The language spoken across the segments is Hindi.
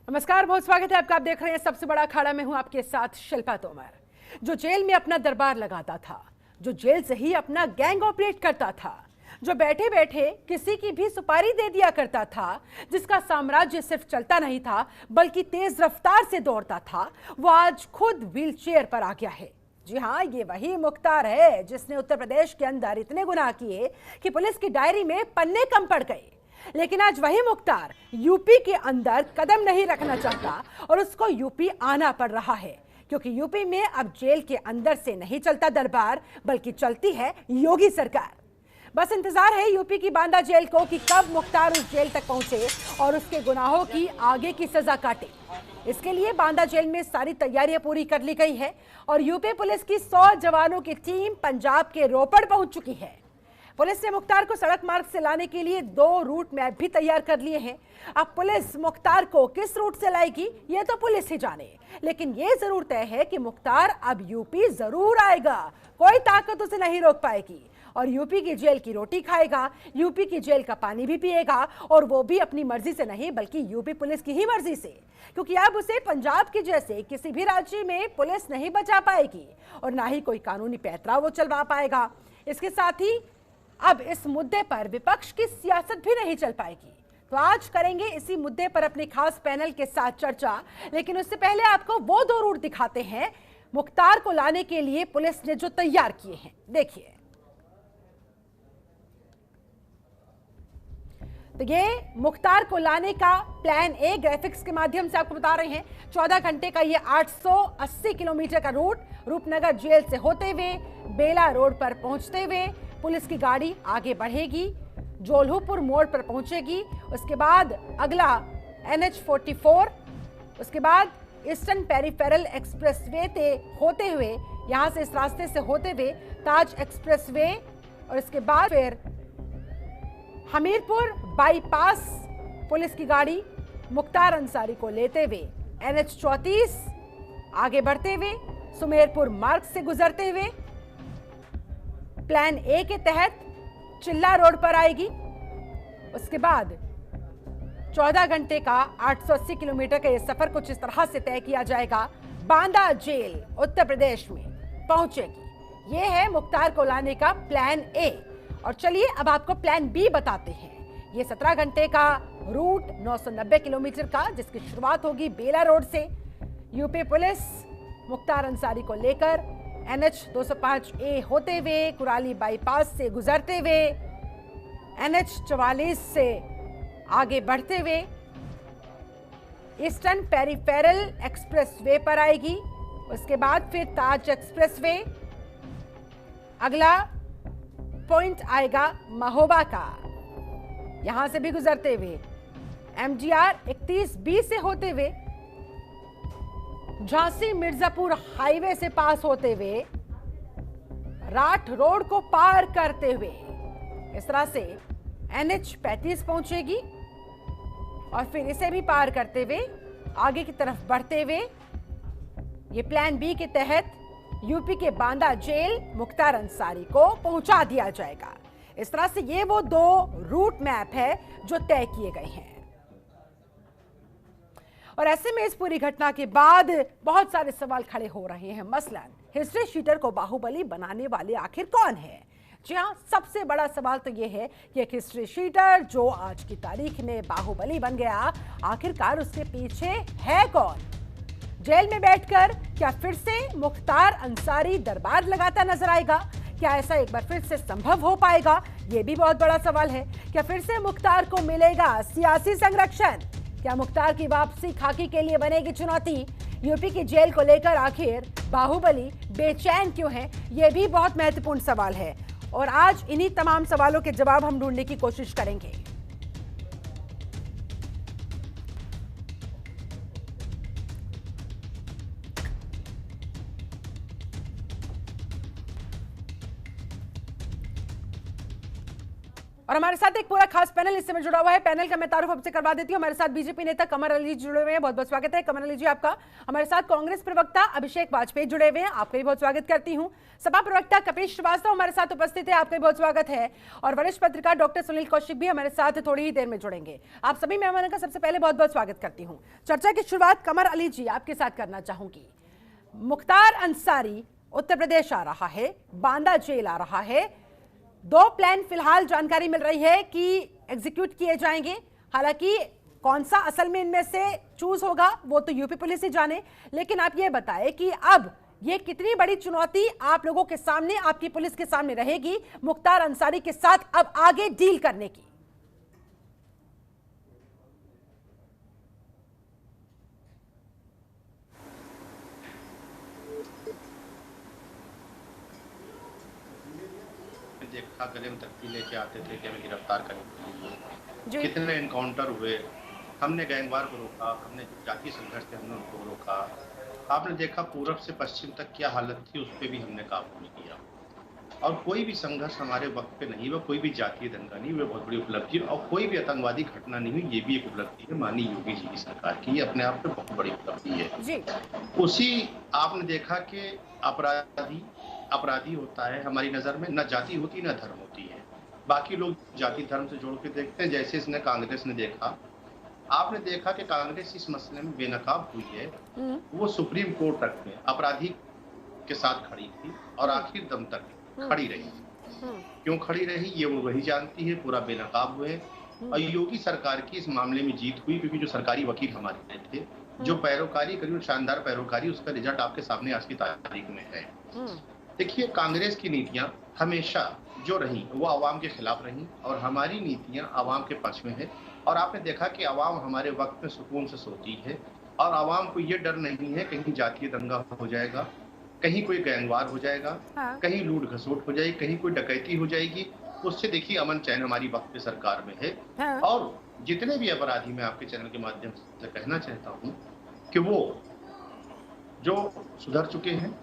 नमस्कार, बहुत स्वागत है आपका। आप देख रहे हैं सबसे बड़ा अखाड़ा में हूं आपके साथ शिल्पा तोमर। जो जेल में अपना दरबार लगाता था, जो जेल से ही अपना गैंग ऑपरेट करता था, जो बैठे बैठे किसी की भी सुपारी दे दिया करता था, जिसका साम्राज्य सिर्फ चलता नहीं था बल्कि तेज रफ्तार से दौड़ता था, वो आज खुद व्हील चेयर पर आ गया है। जी हाँ, ये वही मुख्तार है जिसने उत्तर प्रदेश के अंदर इतने गुनाह किए कि पुलिस की डायरी में पन्ने कम पड़ गए। लेकिन आज वही मुख्तार यूपी के अंदर कदम नहीं रखना चाहता और उसको यूपी आना पड़ रहा है, क्योंकि यूपी में अब जेल के अंदर से नहीं चलता दरबार बल्कि चलती है योगी सरकार। बस इंतजार है यूपी की बांदा जेल को कि कब मुख्तार उस जेल तक पहुंचे और उसके गुनाहों की आगे की सजा काटे। इसके लिए बांदा जेल में सारी तैयारियां पूरी कर ली गई है और यूपी पुलिस की 100 जवानों की टीम पंजाब के रोपड़ पहुंच चुकी है। पुलिस ने मुख्तार को सड़क मार्ग से लाने के लिए 2 रूट मैप भी तैयार कर लिए हैं। अब पुलिस मुख्तार को किस रूट से लाएगी ये तो पुलिस ही जाने, लेकिन ये जरूर तय है कि मुख्तार अब यूपी जरूर आएगा। कोई ताकत उसे नहीं रोक पाएगी और यूपी की जेल की रोटी खाएगा, यूपी की जेल का पानी भी पिएगा, और वो भी अपनी मर्जी से नहीं बल्कि यूपी पुलिस की ही मर्जी से, क्योंकि अब उसे पंजाब की जैसे किसी भी राज्य में पुलिस नहीं बचा पाएगी और ना ही कोई कानूनी पैंतरा वो चलवा पाएगा। इसके साथ ही अब इस मुद्दे पर विपक्ष की सियासत भी नहीं चल पाएगी। तो आज करेंगे इसी मुद्दे पर अपने खास पैनल के साथ चर्चा, लेकिन उससे पहले आपको वो 2 रूट दिखाते हैं मुख्तार को लाने के लिए पुलिस ने जो तैयार किए हैं। देखिए, तो ये मुख्तार को लाने का प्लान ए ग्राफिक्स के माध्यम से आपको बता रहे हैं। 14 घंटे का ये 880 किलोमीटर का रूट रूपनगर जेल से होते हुए बेला रोड पर पहुंचते हुए पुलिस की गाड़ी आगे बढ़ेगी, जोल्हूपुर मोड़ पर पहुंचेगी, उसके बाद अगला NH-44, उसके बाद ईस्टर्न पेरिफेरल एक्सप्रेसवे से होते हुए यहां से इस रास्ते से होते हुए ताज एक्सप्रेसवे, और इसके बाद फिर हमीरपुर बाईपास पुलिस की गाड़ी मुख्तार अंसारी को लेते हुए NH-34 आगे बढ़ते हुए सुमेरपुर मार्ग से गुजरते हुए प्लान ए के तहत चिल्ला रोड पर आएगी। उसके बाद 14 घंटे का 880 किलोमीटर का यह सफर कुछ इस तरह से तय किया जाएगा। बांदा जेल उत्तर प्रदेश में पहुंचेगी। यह है मुख्तार को लाने का प्लान ए। और चलिए अब आपको प्लान बी बताते हैं। ये 17 घंटे का रूट 990 किलोमीटर का, जिसकी शुरुआत होगी बेला रोड से। यूपी पुलिस मुख्तार अंसारी को लेकर NH-205A होते हुए कुराली बाईपास से गुजरते हुए NH-44 से आगे बढ़ते हुए ईस्टर्न पेरिफेरल एक्सप्रेसवे पर आएगी। उसके बाद फिर ताज एक्सप्रेसवे, अगला पॉइंट आएगा महोबा का, यहां से भी गुजरते हुए MGR 31B से होते हुए झांसी मिर्जापुर हाईवे से पास होते हुए राठ रोड को पार करते हुए इस तरह से NH-35 पहुंचेगी और फिर इसे भी पार करते हुए आगे की तरफ बढ़ते हुए ये प्लान बी के तहत यूपी के बांदा जेल मुख्तार अंसारी को पहुंचा दिया जाएगा। इस तरह से ये वो 2 रूट मैप है जो तय किए गए हैं। और ऐसे में इस पूरी घटना के बाद बहुत सारे सवाल खड़े हो रहे हैं। मसलन हिस्ट्री शीटर को बाहुबली बनाने वाले आखिर कौन है? जी हाँ, सबसे बड़ा सवाल तो यह है कि एक हिस्ट्री शीटर जो आज की तारीख में बाहुबली बन गया, आखिरकार उसके पीछे है कौन? जेल में बैठकर क्या फिर से मुख्तार अंसारी दरबार लगाता नजर आएगा? क्या ऐसा एक बार फिर से संभव हो पाएगा? यह भी बहुत बड़ा सवाल है। क्या फिर से मुख्तार को मिलेगा सियासी संरक्षण? क्या मुख्तार की वापसी खाकी के लिए बनेगी चुनौती? यूपी की जेल को लेकर आखिर बाहुबली बेचैन क्यों है? यह भी बहुत महत्वपूर्ण सवाल है और आज इन्हीं तमाम सवालों के जवाब हम ढूंढने की कोशिश करेंगे। और हमारे साथ एक पूरा खास पैनल इस समय जुड़ा हुआ है। पैनल का मैं तारुफ आपसे करवा देती हूँ। हमारे साथ बीजेपी नेता कमर अली जी जुड़े हुए हैं, बहुत बहुत स्वागत है कमर अली जी आपका। हमारे साथ कांग्रेस प्रवक्ता अभिषेक वाजपेयी जुड़े हुए हैं, आपका भी बहुत स्वागत करती हूँ। सपा प्रवक्ता कपिल श्रीवास्तव हमारे साथ उपस्थित है, आपका भी बहुत स्वागत है। और वरिष्ठ पत्रकार डॉक्टर सुनील कौशिक भी हमारे साथ थोड़ी ही देर में जुड़ेंगे। आप सभी मेहमानों का सबसे पहले बहुत बहुत स्वागत करती हूँ। चर्चा की शुरुआत कमर अली जी आपके साथ करना चाहूंगी। मुख्तार अंसारी उत्तर प्रदेश आ रहा है, बांदा जेल आ रहा है। 2 प्लान फिलहाल जानकारी मिल रही है कि एग्जीक्यूट किए जाएंगे। हालांकि कौन सा असल में इनमें से चूज होगा वो तो यूपी पुलिस ही जाने, लेकिन आप ये बताएं कि अब ये कितनी बड़ी चुनौती आप लोगों के सामने, आपकी पुलिस के सामने रहेगी मुख्तार अंसारी के साथ अब आगे डील करने की। देखा गले में तख्ती लेके आते थे कि हमें गिरफ्तार करें। कितने एनकाउंटर हुए, हमने गैंगवार को रोका, हमने जातीय संघर्ष से हमने उनको रोका। आपने देखा पूरब से पश्चिम तक क्या हालत थी, उस पर भी हमने काबू नहीं किया। और कोई भी संघर्ष हमारे वक्त पे नहीं हुआ, कोई भी जातीय दंगा नहीं हुआ, बहुत बड़ी उपलब्धि। और कोई भी आतंकवादी घटना नहीं हुई, ये भी एक उपलब्धि है माननीय योगी जी की सरकार की, अपने आप में बहुत बड़ी उपलब्धि है। उसी आपने देखा कि अपराधी होता है हमारी नजर में, न जाति होती न धर्म होती है। बाकी लोग जाति धर्म से जोड़ के देखते हैं, जैसे इसने कांग्रेस ने देखा। आपने देखा कि कांग्रेस इस मसले में बेनकाब हुई है, वो सुप्रीम कोर्ट तक में अपराधी के साथ खड़ी थी और आखिर दम तक खड़ी रही। क्यों खड़ी रही ये वो वही जानती है, पूरा बेनकाब हुए। और योगी सरकार की इस मामले में जीत हुई, क्योंकि जो सरकारी वकील हमारे थे, जो पैरोकारी करी, शानदार पैरोकारी, उसका रिजल्ट आपके सामने आज की तारीख में है। देखिए, कांग्रेस की नीतियां हमेशा जो रही वो आवाम के खिलाफ रही और हमारी नीतियां आवाम के पक्ष में है। और आपने देखा कि आवाम हमारे वक्त में सुकून से सोती है और आवाम को ये डर नहीं है कहीं जातीय दंगा हो जाएगा, कहीं कोई गैंगवार हो जाएगा, कहीं लूट घसोट हो जाएगी, कहीं कोई डकैती हो जाएगी। उससे देखिए अमन चैन हमारी वक्त की सरकार में है। और जितने भी अपराधी, मैं आपके चैनल के माध्यम से कहना चाहता हूँ कि वो जो सुधर चुके हैं,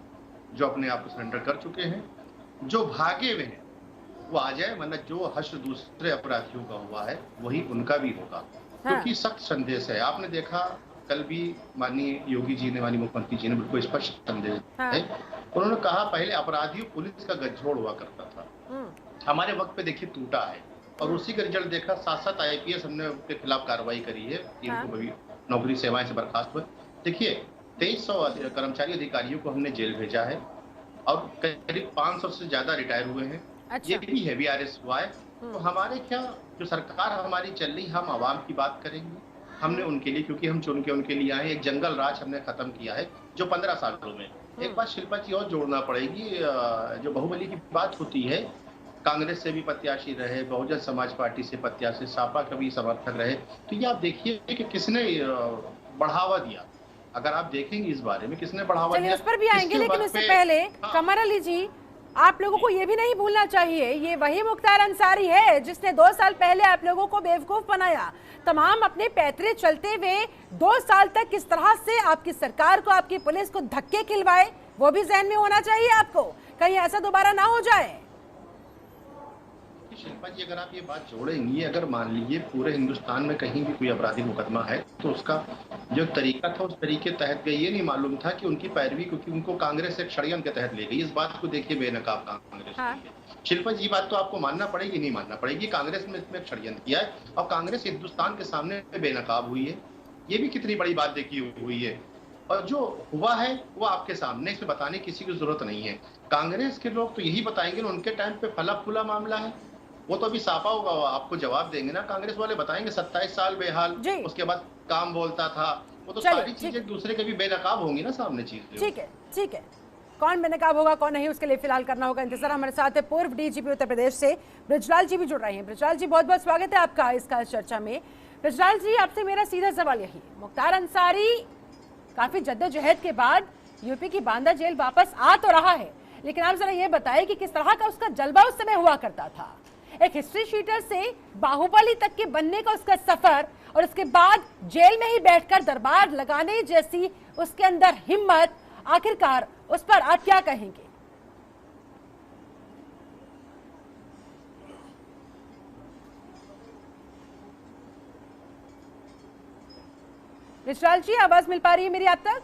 जो अपने आप को सरेंडर कर चुके हैं, जो भागे हुए हैं, वो आ जाए, वरना जो हश्र दूसरे अपराधियों का हुआ है वही उनका भी होगा। क्योंकि सख्त संदेश है। आपने देखा कल भी माननीय योगी जी ने, माननीय मुख्यमंत्री जी ने बिल्कुल स्पष्ट संदेश है। उन्होंने कहा पहले अपराधियों पुलिस का गठजोड़ हुआ करता था, हमारे वक्त पे देखिए टूटा है। और उसी का रिजल्ट देखा, 7-7 IPS हमने उनके खिलाफ कार्रवाई करी है, इनको भी नौकरी सेवाएं से बर्खास्त हुए। देखिए 2300 कर्मचारी अधिकारियों को हमने जेल भेजा है और करीब 500 से ज्यादा रिटायर हुए हैं। ये भी है VRS हुआ है। तो हमारे क्या जो सरकार हमारी चल रही, हम आवाम की बात करेंगे। हमने उनके लिए, क्योंकि हम चुन के उनके लिए आए, एक जंगल राज हमने खत्म किया है जो 15 सालों में। एक बात शिल्पा जी और जोड़ना पड़ेगी, जो बाहुबली की बात होती है, कांग्रेस से भी प्रत्याशी रहे, बहुजन समाज पार्टी से प्रत्याशी, सपा का भी समर्थक रहे। तो ये आप देखिए कि किसने बढ़ावा दिया। अगर आप देखेंगे इस बारे में किसने बढ़ावा दिया, उस पर भी आएंगे, लेकिन उससे पहले कमर अली जी, आप लोगों को ये भी नहीं भूलना चाहिए, ये वही मुख्तार अंसारी है जिसने 2 साल पहले आप लोगों को बेवकूफ बनाया। तमाम अपने पैतरे चलते हुए 2 साल तक किस तरह से आपकी सरकार को, आपकी पुलिस को धक्के खिलवाए, वो भी जहन में होना चाहिए आपको, कहीं ऐसा दोबारा ना हो जाए। शिल्पा जी, अगर आप ये बात जोड़ेंगी, अगर मान लीजिए पूरे हिंदुस्तान में कहीं भी कोई आपराधिक मुकदमा है तो उसका जो तरीका था उस तरीके तहत ये नहीं मालूम था कि उनकी पैरवी, क्योंकि उनको कांग्रेस एक षड्यंत्र के तहत ले गई। इस बात को देखिए बेनकाब कांग्रेस। शिल्पा जी, बात तो आपको मानना पड़ेगी, नहीं मानना पड़ेगी, कांग्रेस ने इसमें षड्यंत्र किया है और कांग्रेस हिंदुस्तान के सामने बेनकाब हुई है। ये भी कितनी बड़ी बात देखी हुई है। और जो हुआ है वो आपके सामने, इसमें बताने किसी की जरूरत नहीं है। कांग्रेस के लोग तो यही बताएंगे, उनके टाइम पे फला फूला मामला है, वो तो अभी साफा होगा, आपको जवाब देंगे ना। कांग्रेस वाले बताएंगे 27 साल बेहाल, उसके बाद काम बोलता था, वो तो सारी चीजें दूसरे के भी बेनकाब होंगी ना सामने चीज। ठीक है, कौन बेनकाब होगा कौन नहीं, उसके लिए फिलहाल करना होगा इंतजार। हमारे साथ है पूर्व DGP उत्तर प्रदेश से ब्रजलाल जी भी जुड़ रहे हैं। ब्रजलाल जी, बहुत बहुत स्वागत है आपका इस खास चर्चा में। ब्रजलाल जी, आपसे मेरा सीधा सवाल यही, मुख्तार अंसारी काफी जद्दोजहद के बाद यूपी की बांदा जेल वापस आ तो रहा है, लेकिन आप जरा ये बताएं कि किस तरह का उसका जलवा उस समय हुआ करता था। एक हिस्ट्री शीटर से बाहुबली तक के बनने का उसका सफर, और उसके बाद जेल में ही बैठकर दरबार लगाने जैसी उसके अंदर हिम्मत, आखिरकार उस पर आप क्या कहेंगे? विशाल जी, आवाज मिल पा रही है मेरी आप तक?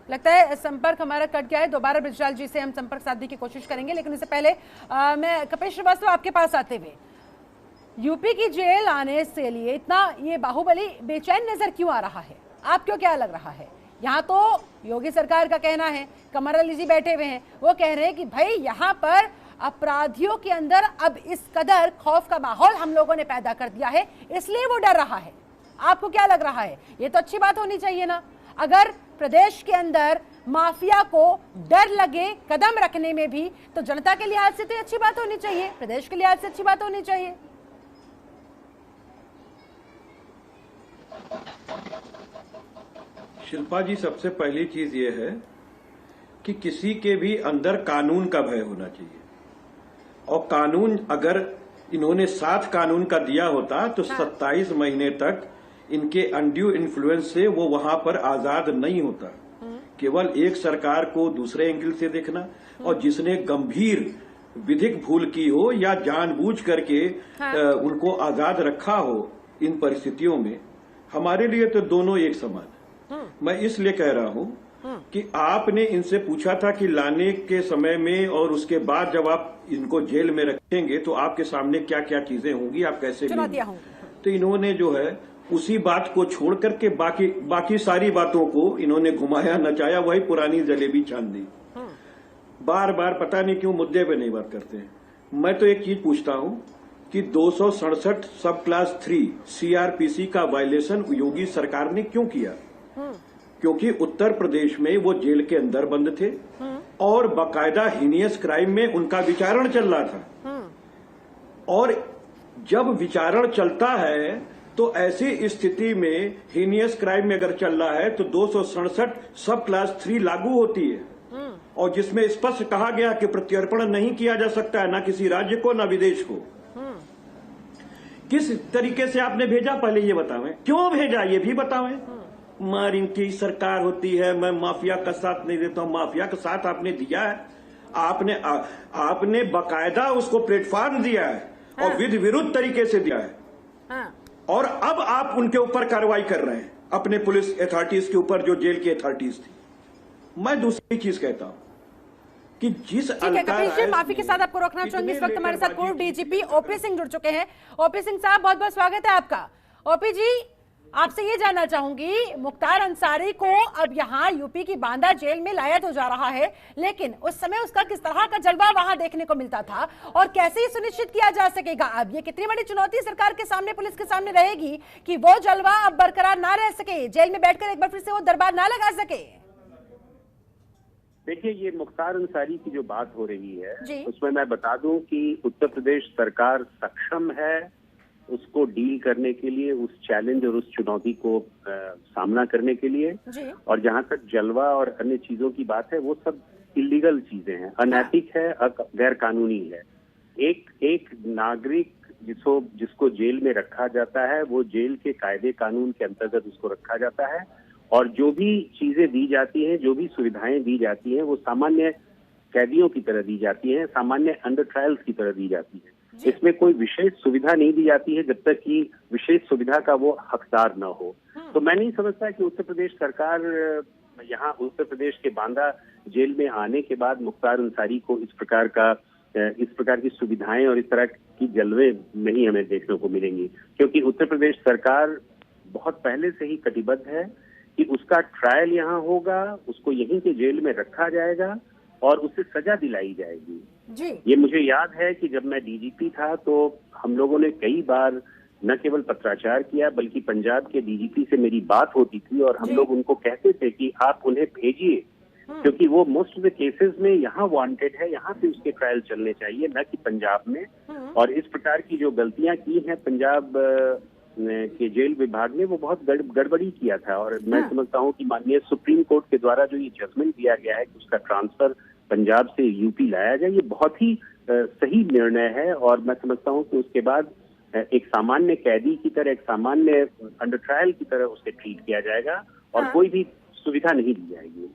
लगता है संपर्क हमारा कट गया है। दोबारा विशाल जी से हम संपर्क साधने की कोशिश करेंगे, लेकिन उससे पहले मैं कपिल श्रीवास्तव आपके पास आते हुए, यूपी की जेल आने से लिए इतना ये बाहुबली बेचैन नजर क्यों आ रहा है? आपको क्या लग रहा है? यहाँ तो योगी सरकार का कहना है, कमर अली जी बैठे हुए हैं, वो कह रहे हैं कि भाई यहाँ पर अपराधियों के अंदर अब इस कदर खौफ का माहौल हम लोगों ने पैदा कर दिया है, इसलिए वो डर रहा है। आपको क्या लग रहा है? ये तो अच्छी बात होनी चाहिए ना। अगर प्रदेश के अंदर माफिया को डर लगे कदम रखने में भी, तो जनता के लिहाज से तो अच्छी बात होनी चाहिए, प्रदेश के लिहाज से अच्छी बात होनी चाहिए। शिल्पा जी, सबसे पहली चीज ये है कि किसी के भी अंदर कानून का भय होना चाहिए, और कानून अगर इन्होंने 7 कानून का दिया होता तो 27 महीने तक इनके अनड्यू इन्फ्लुएंस से वो वहां पर आजाद नहीं होता। केवल एक सरकार को दूसरे एंगल से देखना, और जिसने गंभीर विधिक भूल की हो या जानबूझ करके उनको आजाद रखा हो इन परिस्थितियों में, हमारे लिए तो दोनों एक समान। मैं इसलिए कह रहा हूं कि आपने इनसे पूछा था कि लाने के समय में और उसके बाद जब आप इनको जेल में रखेंगे तो आपके सामने क्या क्या चीजें होंगी, आप कैसे लेंगे। तो इन्होंने जो है उसी बात को छोड़ करके बाकी सारी बातों को इन्होंने घुमाया नचाया, वही पुरानी जलेबी छान दी। बार बार पता नहीं क्यों मुद्दे पे नहीं बात करते हैं। मैं तो एक चीज पूछता हूं कि 267 सब क्लास 3 सीआरपीसी का वायलेशन योगी सरकार ने क्यों किया? क्योंकि उत्तर प्रदेश में वो जेल के अंदर बंद थे और बाकायदा हीनियस क्राइम में उनका विचारण चल रहा था। और जब विचारण चलता है तो ऐसी स्थिति में हीनियस क्राइम में अगर चल रहा है तो 267 सब क्लास 3 लागू होती है, और जिसमें स्पष्ट कहा गया कि प्रत्यर्पण नहीं किया जा सकता है, ना किसी राज्य को ना विदेश को। किस तरीके से आपने भेजा, पहले ये बतावें, क्यों भेजा ये भी बतावें। मार इनकी सरकार होती है, मैं माफिया का साथ नहीं देता हूं। माफिया का साथ आपने दिया है, आपने बाकायदा उसको प्लेटफॉर्म दिया है और विधि विरुद्ध तरीके से दिया है। और अब आप उनके ऊपर कार्रवाई कर रहे हैं, अपने पुलिस अथॉरिटीज के ऊपर जो जेल की अथॉरिटीज थी। मैं दूसरी चीज कहता हूं कि जिस माफी के साथ आपको रोकना चाहूंगी। इस वक्त हमारे साथ पूर्व डीजीपी ओपी सिंह जुड़ चुके हैं। ओपी सिंह साहब, बहुत बहुत स्वागत है आपका। ओपी जी, आपसे ये जानना चाहूंगी, मुख्तार अंसारी को अब यहाँ यूपी की बांदा जेल में लाया तो जा रहा है, लेकिन उस समय उसका किस तरह का जलवा वहां देखने को मिलता था और कैसे ही सुनिश्चित किया जा सकेगा? अब ये कितनी बड़ी चुनौती सरकार के सामने, पुलिस के सामने रहेगी कि वो जलवा अब बरकरार ना रह सके, जेल में बैठकर एक बार फिर से वो दरबार ना लगा सके। देखिए, ये मुख्तार अंसारी की जो बात हो रही है उसमें मैं बता दूं कि उत्तर प्रदेश सरकार सक्षम है उसको डील करने के लिए, उस चैलेंज और उस चुनौती को सामना करने के लिए। और जहां तक जलवा और अन्य चीजों की बात है, वो सब इलीगल चीजें हैं, अनैतिक है, गैर कानूनी है। एक नागरिक जिसको जेल में रखा जाता है, वो जेल के कायदे कानून के अंतर्गत उसको रखा जाता है, और जो भी चीजें दी जाती हैं, जो भी सुविधाएं दी जाती हैं, वो सामान्य कैदियों की तरह दी जाती हैं, सामान्य अंडर ट्रायल्स की तरह दी जाती है। इसमें कोई विशेष सुविधा नहीं दी जाती है जब तक कि विशेष सुविधा का वो हकदार न हो। तो मैं नहीं समझता कि उत्तर प्रदेश सरकार यहाँ उत्तर प्रदेश के बांदा जेल में आने के बाद मुख्तार अंसारी को इस प्रकार की सुविधाएं और इस तरह की जलवे नहीं हमें देखने को मिलेंगी, क्योंकि उत्तर प्रदेश सरकार बहुत पहले से ही कटिबद्ध है कि उसका ट्रायल यहाँ होगा, उसको यहीं के जेल में रखा जाएगा और उसे सजा दिलाई जाएगी जी। ये मुझे याद है कि जब मैं डीजीपी था तो हम लोगों ने कई बार न केवल पत्राचार किया, बल्कि पंजाब के डीजीपी से मेरी बात होती थी और हम लोग उनको कहते थे कि आप उन्हें भेजिए, क्योंकि वो मोस्ट ऑफ द केसेस में यहाँ वांटेड है, यहाँ से उसके ट्रायल चलने चाहिए, न कि पंजाब में। और इस प्रकार की जो गलतियां की हैं पंजाब के जेल विभाग ने, वो बहुत गड़बड़ी किया था। और मैं समझता हूँ कि माननीय सुप्रीम कोर्ट के द्वारा जो ये जजमेंट दिया गया है कि उसका ट्रांसफर पंजाब से यूपी लाया जाए, ये बहुत ही सही निर्णय है। और मैं समझता हूँ कि उसके बाद एक सामान्य कैदी की तरह, एक सामान्य अंडर ट्रायल की तरह उसे ट्रीट किया जाएगा और कोई भी सुविधा नहीं दी जाएगी।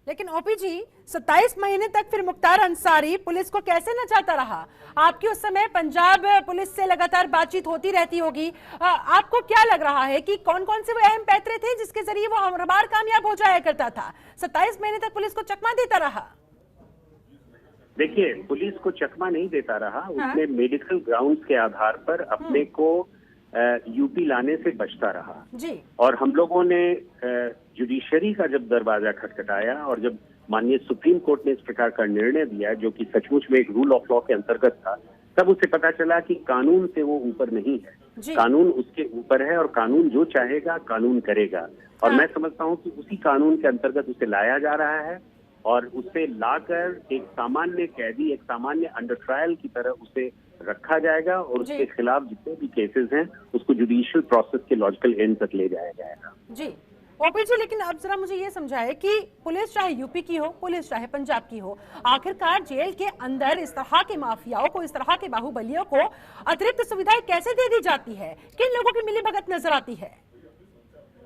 लेकिन ओपी जी 27 महीने तक फिर मुख्तार अंसारी पुलिस को कैसे नचाता रहा? आपकी उस समय पंजाब पुलिस से लगातार बातचीत होती रहती होगी, आपको क्या लग रहा है कि कौन कौन से वो अहम पैतरे थे जिसके जरिए वो हर बार कामयाब हो जाया करता था? 27 महीने तक पुलिस को चकमा देता रहा। देखिए, पुलिस को चकमा नहीं देता रहा। उसने मेडिकल ग्राउंड्स के आधार पर अपने को यूपी लाने से बचता रहा जी। और हम लोगों ने जुडिशरी का जब दरवाजा खटखटाया और जब माननीय सुप्रीम कोर्ट ने इस प्रकार का निर्णय दिया जो कि सचमुच में एक रूल ऑफ लॉ के अंतर्गत था, तब उसे पता चला कि कानून से वो ऊपर नहीं है। कानून उसके ऊपर है और कानून जो चाहेगा कानून करेगा। और मैं समझता हूँ कि उसी कानून के अंतर्गत उसे लाया जा रहा है और उसे लाकर एक सामान्य कैदी, एक सामान्य अंडर ट्रायल की तरह उसे रखा जाएगा और उसके खिलाफ जितने भी केसेस हैं उसको जुडिशियल प्रोसेस के लॉजिकल एंड तक ले जाया जाएगा। जी ओपी जी, लेकिन अब जरा मुझे ये समझाए कि पुलिस चाहे यूपी की हो, पुलिस चाहे पंजाब की हो, आखिरकार जेल के अंदर इस तरह के माफियाओं को, इस तरह के बाहुबलियों को अतिरिक्त सुविधाएं कैसे दे दी जाती है? किन लोगों की मिलीभगत नजर आती है?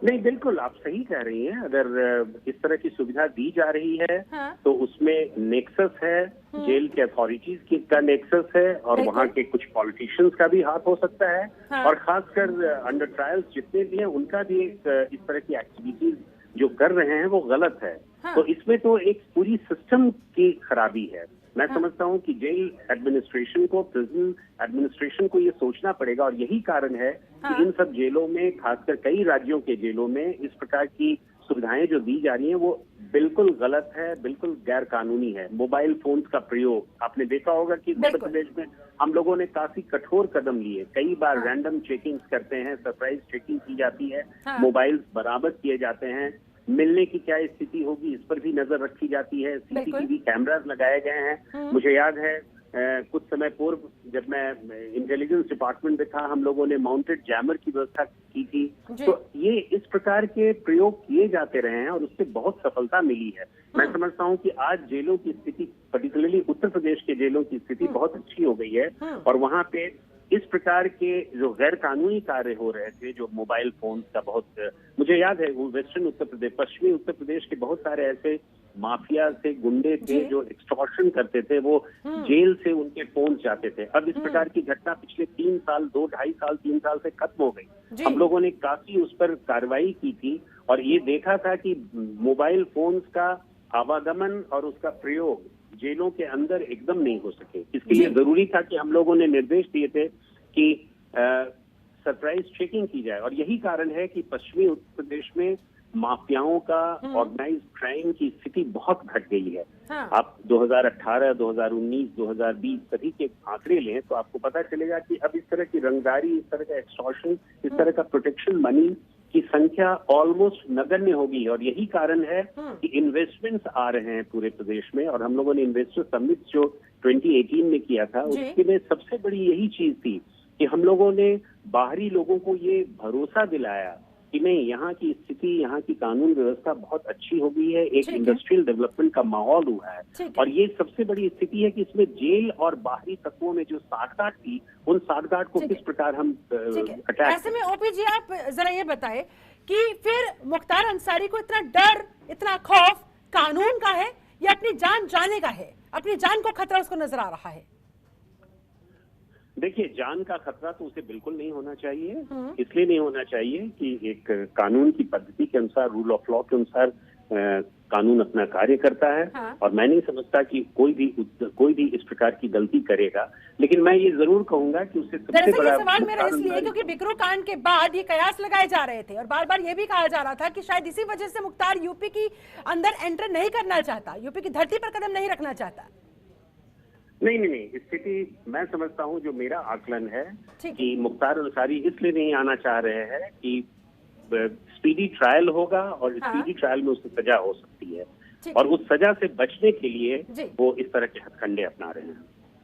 नहीं, बिल्कुल आप सही कह रही हैं। अगर इस तरह की सुविधा दी जा रही है तो उसमें नेक्सस है, जेल के अथॉरिटीज की का नेक्सस है और वहाँ के कुछ पॉलिटिशियंस का भी हाथ हो सकता है और खासकर अंडर ट्रायल्स जितने भी हैं उनका भी एक इस तरह की एक्टिविटीज जो कर रहे हैं वो गलत है। तो इसमें तो एक पूरी सिस्टम की खराबी है। मैं समझता हूं कि जेल एडमिनिस्ट्रेशन को, प्रिजन एडमिनिस्ट्रेशन को ये सोचना पड़ेगा और यही कारण है कि इन सब जेलों में, खासकर कई राज्यों के जेलों में इस प्रकार की सुविधाएं जो दी जा रही हैं वो बिल्कुल गलत है, बिल्कुल गैर कानूनी है। मोबाइल फोन्स का प्रयोग आपने देखा होगा कि उत्तर प्रदेश में हम लोगों ने काफी कठोर कदम लिए। कई बार रैंडम चेकिंग्स करते हैं, सरप्राइज चेकिंग की जाती है, मोबाइल्स बरामद किए जाते हैं। मिलने की क्या स्थिति होगी इस पर भी नजर रखी जाती है। सीसीटीवी कैमरास लगाए गए हैं। मुझे याद है कुछ समय पूर्व जब मैं इंटेलिजेंस डिपार्टमेंट में था, हम लोगों ने माउंटेड जैमर की व्यवस्था की थी। तो ये इस प्रकार के प्रयोग किए जाते रहे हैं और उससे बहुत सफलता मिली है। मैं समझता हूं कि आज जेलों की स्थिति, पर्टिकुलरली उत्तर प्रदेश के जेलों की स्थिति बहुत अच्छी हो गई है और वहां पे इस प्रकार के जो गैर कानूनी कार्य हो रहे थे, जो मोबाइल फोन का बहुत, मुझे याद है वो वेस्टर्न उत्तर प्रदेश, पश्चिमी उत्तर प्रदेश के बहुत सारे ऐसे माफिया थे, गुंडे थे जो एक्सटॉर्शन करते थे, वो जेल से उनके फोन जाते थे। अब इस प्रकार की घटना पिछले 3 साल, 2-2.5 साल, 3 साल से खत्म हो गई। हम लोगों ने काफी उस पर कार्रवाई की थी और ये देखा था कि मोबाइल फोन्स का आवागमन और उसका प्रयोग जेलों के अंदर एकदम नहीं हो सके। इसके लिए जरूरी था कि हम लोगों ने निर्देश दिए थे कि सरप्राइज चेकिंग की जाए और यही कारण है कि पश्चिमी उत्तर प्रदेश में माफियाओं का, ऑर्गेनाइज्ड क्राइम की स्थिति बहुत घट गई है। आप 2018, 2019, 2020 सभी के आंकड़े लें तो आपको पता चलेगा कि अब इस तरह की रंगदारी, इस तरह का एक्सटॉर्शन, इस तरह का प्रोटेक्शन मनी की संख्या ऑलमोस्ट नगण्य होगी और यही कारण है कि इन्वेस्टमेंट्स आ रहे हैं पूरे प्रदेश में। और हम लोगों ने इन्वेस्टर समिट जो 2018 में किया था उसके में सबसे बड़ी यही चीज थी कि हम लोगों ने बाहरी लोगों को ये भरोसा दिलाया कि नहीं, यहाँ की स्थिति, यहाँ की कानून व्यवस्था बहुत अच्छी हो गई है, एक इंडस्ट्रियल डेवलपमेंट का माहौल हुआ है और ये सबसे बड़ी स्थिति है कि इसमें जेल और बाहरी तत्वों में जो साठगांठ थी, उन साठगांठ को किस प्रकार हम अटैक। ऐसे में ओपी जी आप जरा ये बताएं कि फिर मुख्तार अंसारी को इतना डर, इतना खौफ कानून का है या अपनी जान जाने का है? अपनी जान को खतरा उसको नजर आ रहा है? देखिए, जान का खतरा तो उसे बिल्कुल नहीं होना चाहिए। इसलिए नहीं होना चाहिए कि एक कानून की पद्धति के अनुसार, रूल ऑफ लॉ के अनुसार कानून अपना कार्य करता है और मैं नहीं समझता कि कोई भी इस प्रकार की गलती करेगा। लेकिन मैं ये जरूर कहूंगा कि उससे सबसे बड़ा सवाल मेरा इसलिए क्योंकि बिकरू कांड के बाद ये कयास लगाए जा रहे थे और बार बार ये भी कहा जा रहा था कि शायद इसी वजह से मुख्तार यूपी की अंदर एंटर नहीं करना चाहता, यूपी की धरती पर कदम नहीं रखना चाहता। नहीं, स्थिति मैं समझता हूं, जो मेरा आकलन है कि मुख्तार अंसारी इसलिए नहीं आना चाह रहे हैं कि स्पीडी ट्रायल होगा और स्पीडी ट्रायल में उसकी सजा हो सकती है और उस सजा से बचने के लिए वो इस तरह के हथकंडे अपना रहे हैं।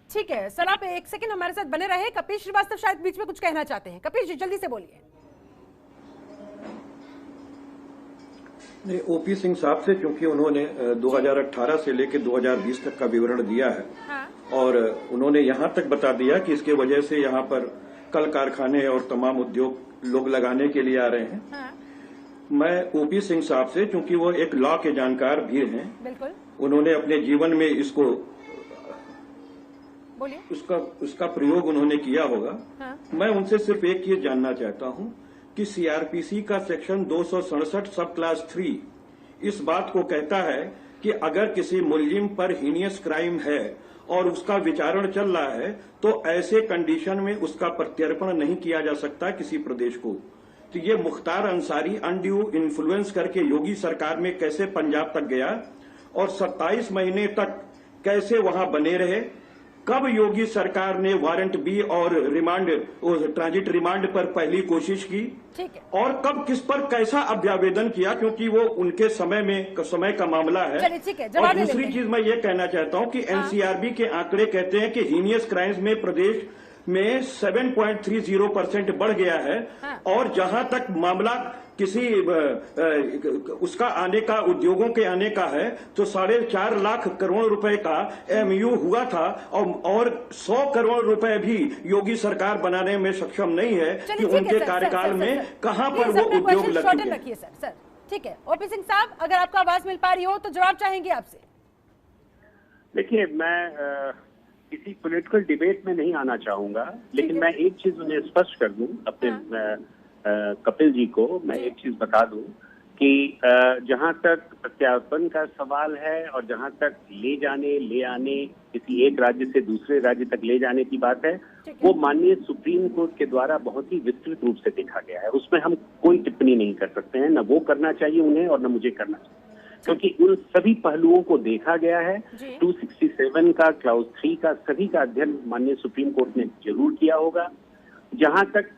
ठीक है सर, आप 1 सेकंड हमारे साथ बने रहे। कपिल श्रीवास्तव शायद बीच में कुछ कहना चाहते हैं। कपिल जी जल्दी से बोलिए। नहीं, ओपी सिंह साहब से, क्योंकि उन्होंने 2018 से लेकर 2020 तक का विवरण दिया है और उन्होंने यहां तक बता दिया कि इसके वजह से यहां पर कल कारखाने और तमाम उद्योग लोग लगाने के लिए आ रहे हैं। मैं ओपी सिंह साहब से, चूंकि वो एक लॉ के जानकार भी हैं, बिल्कुल, उन्होंने अपने जीवन में इसको बोलिए, उसका प्रयोग उन्होंने किया होगा। हाँ। मैं उनसे सिर्फ एक चीज जानना चाहता हूं कि सीआरपीसी का सेक्शन 267 सब क्लास 3 इस बात को कहता है कि अगर किसी मुलजिम पर हीनियस क्राइम है और उसका विचारण चल रहा है तो ऐसे कंडीशन में उसका प्रत्यर्पण नहीं किया जा सकता किसी प्रदेश को। तो ये मुख्तार अंसारी अनड्यू इन्फ्लुएंस करके योगी सरकार में कैसे पंजाब तक गया और 27 महीने तक कैसे वहां बने रहे, कब योगी सरकार ने वारंट बी और रिमांड ट्रांजिट रिमांड पर पहली कोशिश की, ठीक है, और कब किस पर कैसा अभ्यावेदन किया, क्योंकि वो उनके समय का मामला है। चलिए, ठीक है, और दूसरी चीज मैं ये कहना चाहता हूं कि एनसीआरबी के आंकड़े कहते हैं कि हीनियस क्राइम्स में प्रदेश में 7.30% बढ़ गया है। हाँ। और जहां तक मामला किसी उसका आने का, उद्योगों के आने का है, तो 4.5 लाख करोड़ रुपए का एमयू हुआ था और 100 करोड़ रुपए भी योगी सरकार बनाने में सक्षम नहीं है कि उनके कार्यकाल में कहां पर वो उद्योग लगे। रखिए सर, ठीक है। ओपी सिंह साहब, अगर आपको आवाज मिल पा रही हो तो जवाब चाहेंगे आपसे। देखिए, मैं किसी पॉलिटिकल डिबेट में नहीं आना चाहूंगा, लेकिन मैं एक चीज उन्हें स्पष्ट कर दूं अपने कपिल जी को, मैं एक चीज बता दूं कि जहां तक प्रत्यार्पण का सवाल है और जहां तक ले आने किसी एक राज्य से दूसरे राज्य तक ले जाने की बात है, वो माननीय सुप्रीम कोर्ट के द्वारा बहुत ही विस्तृत रूप से देखा गया है। उसमें हम कोई टिप्पणी नहीं कर सकते हैं, न वो करना चाहिए उन्हें और न मुझे करना चाहिए, क्योंकि उन सभी पहलुओं को देखा गया है। 267 का, क्लाउज 3 का, सभी का अध्ययन माननीय सुप्रीम कोर्ट ने जरूर किया होगा। जहां तक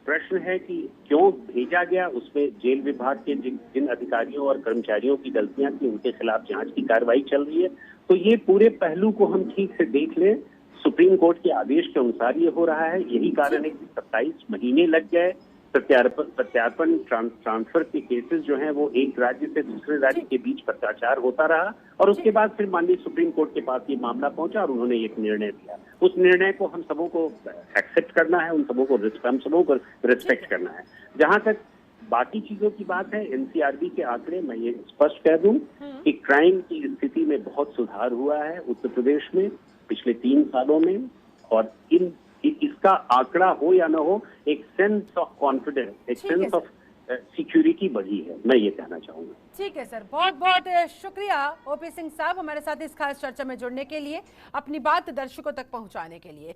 प्रश्न है कि क्यों भेजा गया, उसमें जेल विभाग के जिन अधिकारियों और कर्मचारियों की गलतियां थी उनके खिलाफ जांच की कार्रवाई चल रही है। तो ये पूरे पहलू को हम ठीक से देख लें, सुप्रीम कोर्ट के आदेश के अनुसार ये हो रहा है। यही कारण है कि 27 महीने लग गए। प्रत्यार्पण ट्रांसफर के केसेस जो हैं वो एक राज्य से दूसरे राज्य के बीच भ्रष्टाचार होता रहा और उसके बाद फिर माननीय सुप्रीम कोर्ट के पास ये मामला पहुंचा और उन्होंने एक निर्णय दिया। उस निर्णय को हम सबों को एक्सेप्ट करना है, हम सबों को रिस्पेक्ट करना है। जहां तक बाकी चीजों की बात है, एनसीआरबी के आंकड़े, मैं ये स्पष्ट कह दूं कि क्राइम की स्थिति में बहुत सुधार हुआ है उत्तर प्रदेश में पिछले 3 सालों में, और इसका आंकड़ा हो या ना हो, एक सेंस ऑफ कॉन्फिडेंस, एक सेंस ऑफ सिक्योरिटी बढ़ी है, मैं ये कहना चाहूंगा। ठीक है सर, बहुत बहुत शुक्रिया ओपी सिंह साहब हमारे साथ इस खास चर्चा में जुड़ने के लिए, अपनी बात दर्शकों तक पहुंचाने के लिए।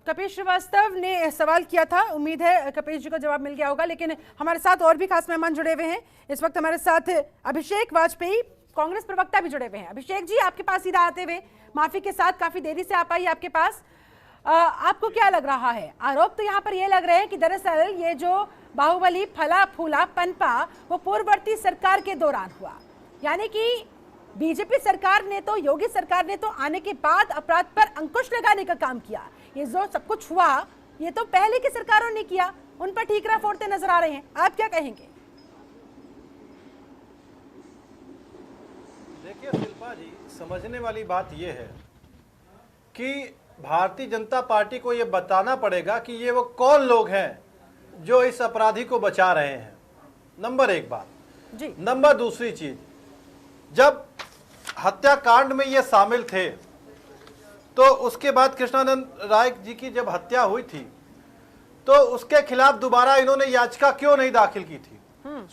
कपिल श्रीवास्तव ने सवाल किया था, उम्मीद है कपिल जी को जवाब मिल गया होगा, लेकिन हमारे साथ और भी खास मेहमान जुड़े हुए हैं। इस वक्त हमारे साथ अभिषेक वाजपेयी, कांग्रेस प्रवक्ता भी जुड़े हुए हैं। अभिषेक जी, आपके पास सीधा आते हुए, माफी के साथ काफी देरी से आ पाई आपके पास, आपको क्या लग रहा है? आरोप तो यहाँ पर ये लग रहे हैं कि दरअसल ये जो बाहुबली फला फूला पनपा वो पूर्ववर्ती सरकार के दौरान हुआ, यानी कि बीजेपी सरकार ने तो, योगी सरकार ने तो आने के बाद अपराध पर अंकुश लगाने का काम किया। ये जो सब कुछ हुआ ये तो पहले की सरकारों ने किया, उन पर ठीकरा फोड़ते नजर आ रहे हैं, आप क्या कहेंगे? देखिए शिल्पा जी, समझने वाली बात यह है कि भारतीय जनता पार्टी को यह बताना पड़ेगा कि ये वो कौन लोग हैं जो इस अपराधी को बचा रहे हैं। नंबर 1 बात जी। नंबर दूसरी चीज, जब हत्याकांड में ये शामिल थे तो उसके बाद कृष्णानंद राय जी की जब हत्या हुई थी तो उसके खिलाफ दोबारा इन्होंने याचिका क्यों नहीं दाखिल की थी?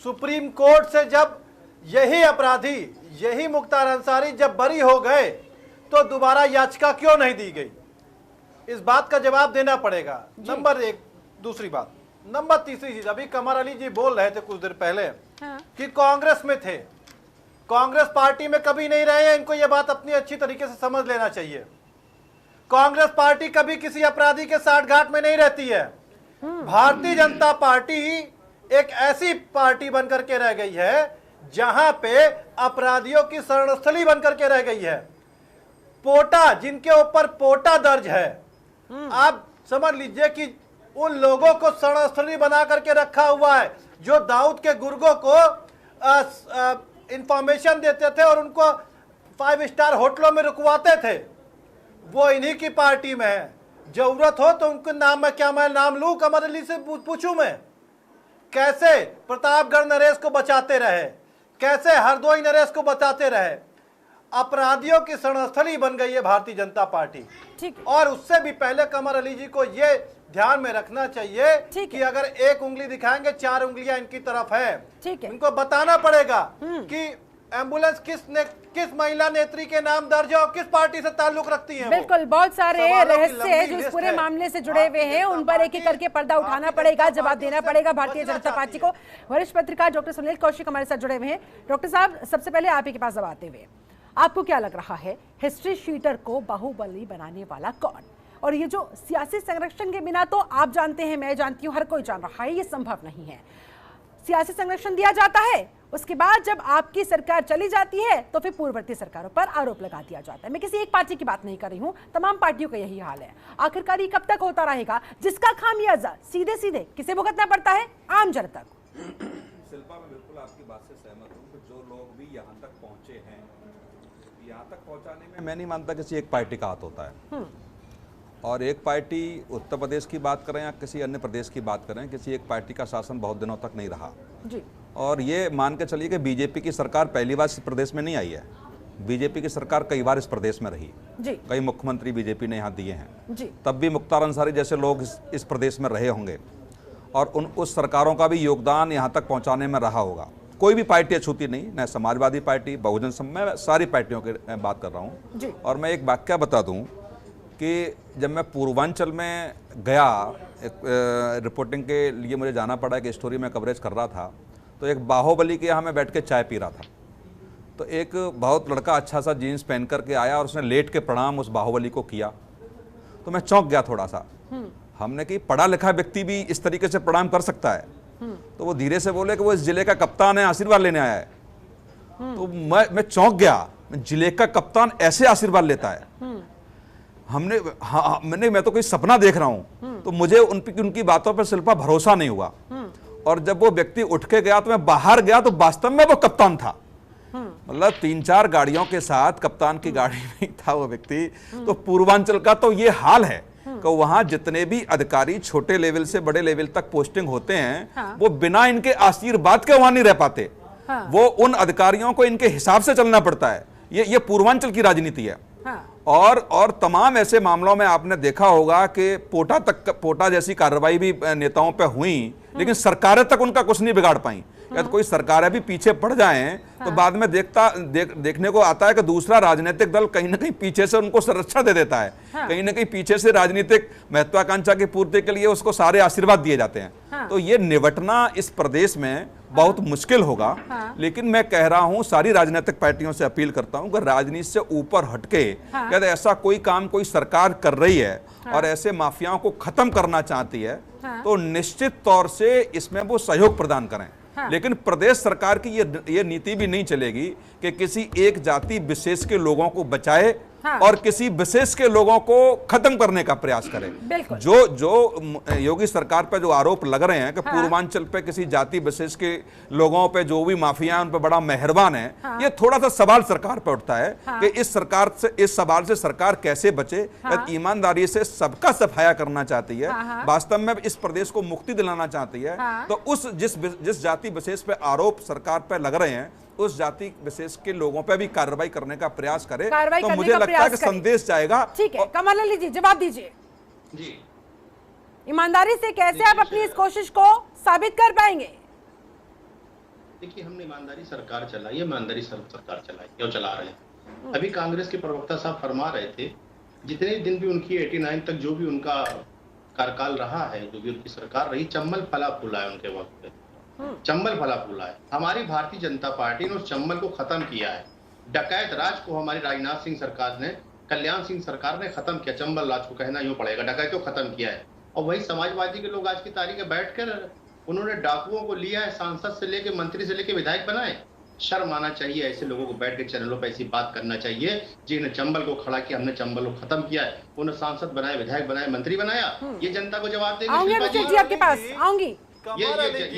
सुप्रीम कोर्ट से जब यही अपराधी, यही मुख्तार अंसारी जब बरी हो गए तो दोबारा याचिका क्यों नहीं दी गई? इस बात का जवाब देना पड़ेगा। नंबर 1। दूसरी बात, नंबर तीसरी चीज, अभी कमर अली जी बोल रहे थे कुछ देर पहले कि कांग्रेस में थे, कांग्रेस पार्टी में कभी नहीं रहे हैं। इनको यह बात अपनी अच्छी तरीके से समझ लेना चाहिए। कांग्रेस पार्टी कभी किसी अपराधी के साठगांठ में नहीं रहती है। भारतीय जनता पार्टी एक ऐसी पार्टी बनकर के रह गई है जहां पे अपराधियों की शरणस्थली बनकर के रह गई है। पोटा, जिनके ऊपर पोटा दर्ज है, आप समझ लीजिए कि उन लोगों को शरणस्थली बना करके रखा हुआ है जो दाऊद के गुर्गों को इंफॉर्मेशन देते थे और उनको 5 स्टार होटलों में रुकवाते थे। वो इन्हीं की पार्टी में है। जरूरत हो तो उनके नाम में क्या मैं नाम लूं, कमर अली से पूछूं मैं? कैसे प्रतापगढ़ नरेश को बचाते रहे, कैसे हरदोई नरेश को बचाते रहे। अपराधियों की शरणस्थली बन गई है भारतीय जनता पार्टी। और उससे भी पहले कमर अली जी को ये ध्यान में रखना चाहिए कि अगर एक उंगली दिखाएंगे 4 उंगलियां इनकी तरफ है। इनको बताना पड़ेगा कि एम्बुलेंस किस महिला नेत्री के नाम दर्ज है और किस पार्टी से ताल्लुक रखती है। बिल्कुल, बहुत सारे रहस्य है जो इस पूरे मामले से जुड़े हुए हैं, उन पर एक एक करके पर्दा उठाना पड़ेगा, जवाब देना पड़ेगा भारतीय जनता पार्टी को। वरिष्ठ पत्रकार डॉक्टर सुनील कौशिक हमारे साथ जुड़े हुए हैं। डॉक्टर साहब, सबसे पहले आप ही के पास जवाब हुए, आपको क्या लग रहा है, हिस्ट्री शीटर को बाहुबली बनाने वाला कौन? और ये जो सियासी संरक्षण के बिना, तो आप जानते हैं, मैं जानती हूं, हर कोई जान रहा है, ये संभव नहीं है। सियासी संरक्षण दिया जाता है, उसके बाद जब आपकी सरकार चली जाती है तो फिर पूर्ववर्ती सरकारों पर आरोप लगा दिया जाता है। मैं किसी एक पार्टी की बात नहीं कर रही हूं, तमाम पार्टियों का यही हाल है। आखिरकार ये कब तक होता रहेगा, जिसका खामियाजा सीधे सीधे किसे भुगतना पड़ता है? आम जनता को। शिल्पा, मैं बिल्कुल आपकी बात से सहमत हूं कि जो लोग भी यहाँ तक पहुंचे हैं, यहाँ तक पहुंचाने में मैं नहीं मानता किसी एक पार्टी का हाथ होता है। और एक पार्टी उत्तर प्रदेश की बात करें या किसी अन्य प्रदेश की बात करें, किसी एक पार्टी का शासन बहुत दिनों तक नहीं रहा जी। और ये मान के चलिए कि बीजेपी की सरकार पहली बार इस प्रदेश में नहीं आई है। बीजेपी की सरकार कई बार इस प्रदेश में रही जी। कई मुख्यमंत्री बीजेपी ने यहाँ दिए हैं जी। तब भी मुख्तार अंसारी जैसे लोग इस प्रदेश में रहे होंगे और उस सरकारों का भी योगदान यहाँ तक पहुँचाने में रहा होगा। कोई भी पार्टी अछूती नहीं, न समाजवादी पार्टी, बहुजन समाज, मैं सारी पार्टियों की बात कर रहा हूँ। और मैं एक वाक्य बता दूँ कि जब मैं पूर्वांचल में गया, एक रिपोर्टिंग के लिए मुझे जाना पड़ा, एक स्टोरी में कवरेज कर रहा था, तो एक बाहुबली के यहाँ मैं बैठ के चाय पी रहा था, तो एक बहुत लड़का अच्छा सा जीन्स पहन करके आया और उसने लेट के प्रणाम उस बाहुबली को किया, तो मैं चौंक गया थोड़ा सा। हमने कि पढ़ा लिखा व्यक्ति भी इस तरीके से प्रणाम कर सकता है? तो वो धीरे से बोले कि वो इस जिले का कप्तान है, आशीर्वाद लेने आया है। तो मैं चौंक गया, जिले का कप्तान ऐसे आशीर्वाद लेता है? मैं तो कोई सपना देख रहा हूं। तो मुझे उनकी बातों पर शिल्पा भरोसा नहीं हुआ। और जब वो व्यक्ति उठ के गया तो मैं बाहर गया तो वास्तव में वो कप्तान था। मतलब 3-4 गाड़ियों के साथ कप्तान की गाड़ी में था वो व्यक्ति। तो पूर्वांचल का तो ये हाल है कि वहां जितने भी अधिकारी छोटे लेवल से बड़े लेवल तक पोस्टिंग होते हैं, वो बिना इनके आशीर्वाद के वहां नहीं रह पाते। वो उन अधिकारियों को इनके हिसाब से चलना पड़ता है। ये पूर्वांचल की राजनीति है। और तमाम ऐसे मामलों में आपने देखा होगा कि पोटा जैसी कार्रवाई भी नेताओं पे हुई, लेकिन सरकारें तक उनका कुछ नहीं बिगाड़ पाई। या तो कोई सरकारें भी पीछे पड़ जाएं तो बाद में देखने को आता है कि दूसरा राजनीतिक दल कहीं ना कहीं पीछे से उनको संरक्षण दे देता है। कहीं ना कहीं पीछे से राजनीतिक महत्वाकांक्षा की पूर्ति के लिए उसको सारे आशीर्वाद दिए जाते हैं। तो ये निपटना इस प्रदेश में बहुत मुश्किल होगा। लेकिन मैं कह रहा हूं, सारी राजनीतिक पार्टियों से अपील करता हूं कि राजनीति से ऊपर हटके यदि ऐसा कोई काम कोई सरकार कर रही है और ऐसे माफियाओं को खत्म करना चाहती है, तो निश्चित तौर से इसमें वो सहयोग प्रदान करें। लेकिन प्रदेश सरकार की ये नीति भी नहीं चलेगी कि किसी एक जाति विशेष के लोगों को बचाए और किसी विशेष के लोगों को खत्म करने का प्रयास करें। जो योगी सरकार पर जो आरोप लग रहे हैं कि पूर्वांचल पे किसी जाति विशेष के लोगों पे जो भी माफिया उन पे बड़ा मेहरबान है, ये थोड़ा सा सवाल सरकार पे उठता है कि इस सवाल से सरकार कैसे बचे। ईमानदारी से सबका सफाया करना चाहती है, वास्तव में इस प्रदेश को मुक्ति दिलाना चाहती है, तो उस जिस जाति विशेष पे आरोप सरकार पे लग रहे हैं, उस जाति विशेष के लोगों पे भी कार्रवाई करने का प्रयास करे, तो मुझे लगता है कि संदेश जाएगा। ठीक है, कमल अली जी जवाब दीजिए। जी, ईमानदारी से कैसे आप अपनी इस कोशिश को साबित कर पाएंगे? देखिए, हमने ईमानदारी सरकार चलाई है, ईमानदारी सरकार चलाई क्यों चला रहे हैं। अभी कांग्रेस के प्रवक्ता साहब फरमा रहे थे, जितने दिन भी उनकी 89 तक जो भी उनका कार्यकाल रहा है, जो भी उनकी सरकार रही, चंबल फला फूला है उनके वक्त पे, चंबल फला फूला है। हमारी भारतीय जनता पार्टी ने उस चंबल को खत्म किया है। डकैत राज को हमारी राजनाथ सिंह सरकार ने, कल्याण सिंह सरकार ने खत्म किया। चंबल राज को कहना यूं पड़ेगा, डकैत को खत्म किया है। और वही समाजवादी के लोग आज की तारीख में बैठकर उन्होंने डाकुओं को लिया है, सांसद से लेके मंत्री से लेके विधायक बनाए। शर्म आना चाहिए ऐसे लोगों को, बैठ के चैनलों पर ऐसी बात करना चाहिए। जिन्हें चंबल को खड़ा किया, हमने चंबल को खत्म किया है, उन्हें सांसद बनाए, विधायक बनाए, मंत्री बनाया। ये जनता को जवाब देंगे। आपके पास आऊंगी, ये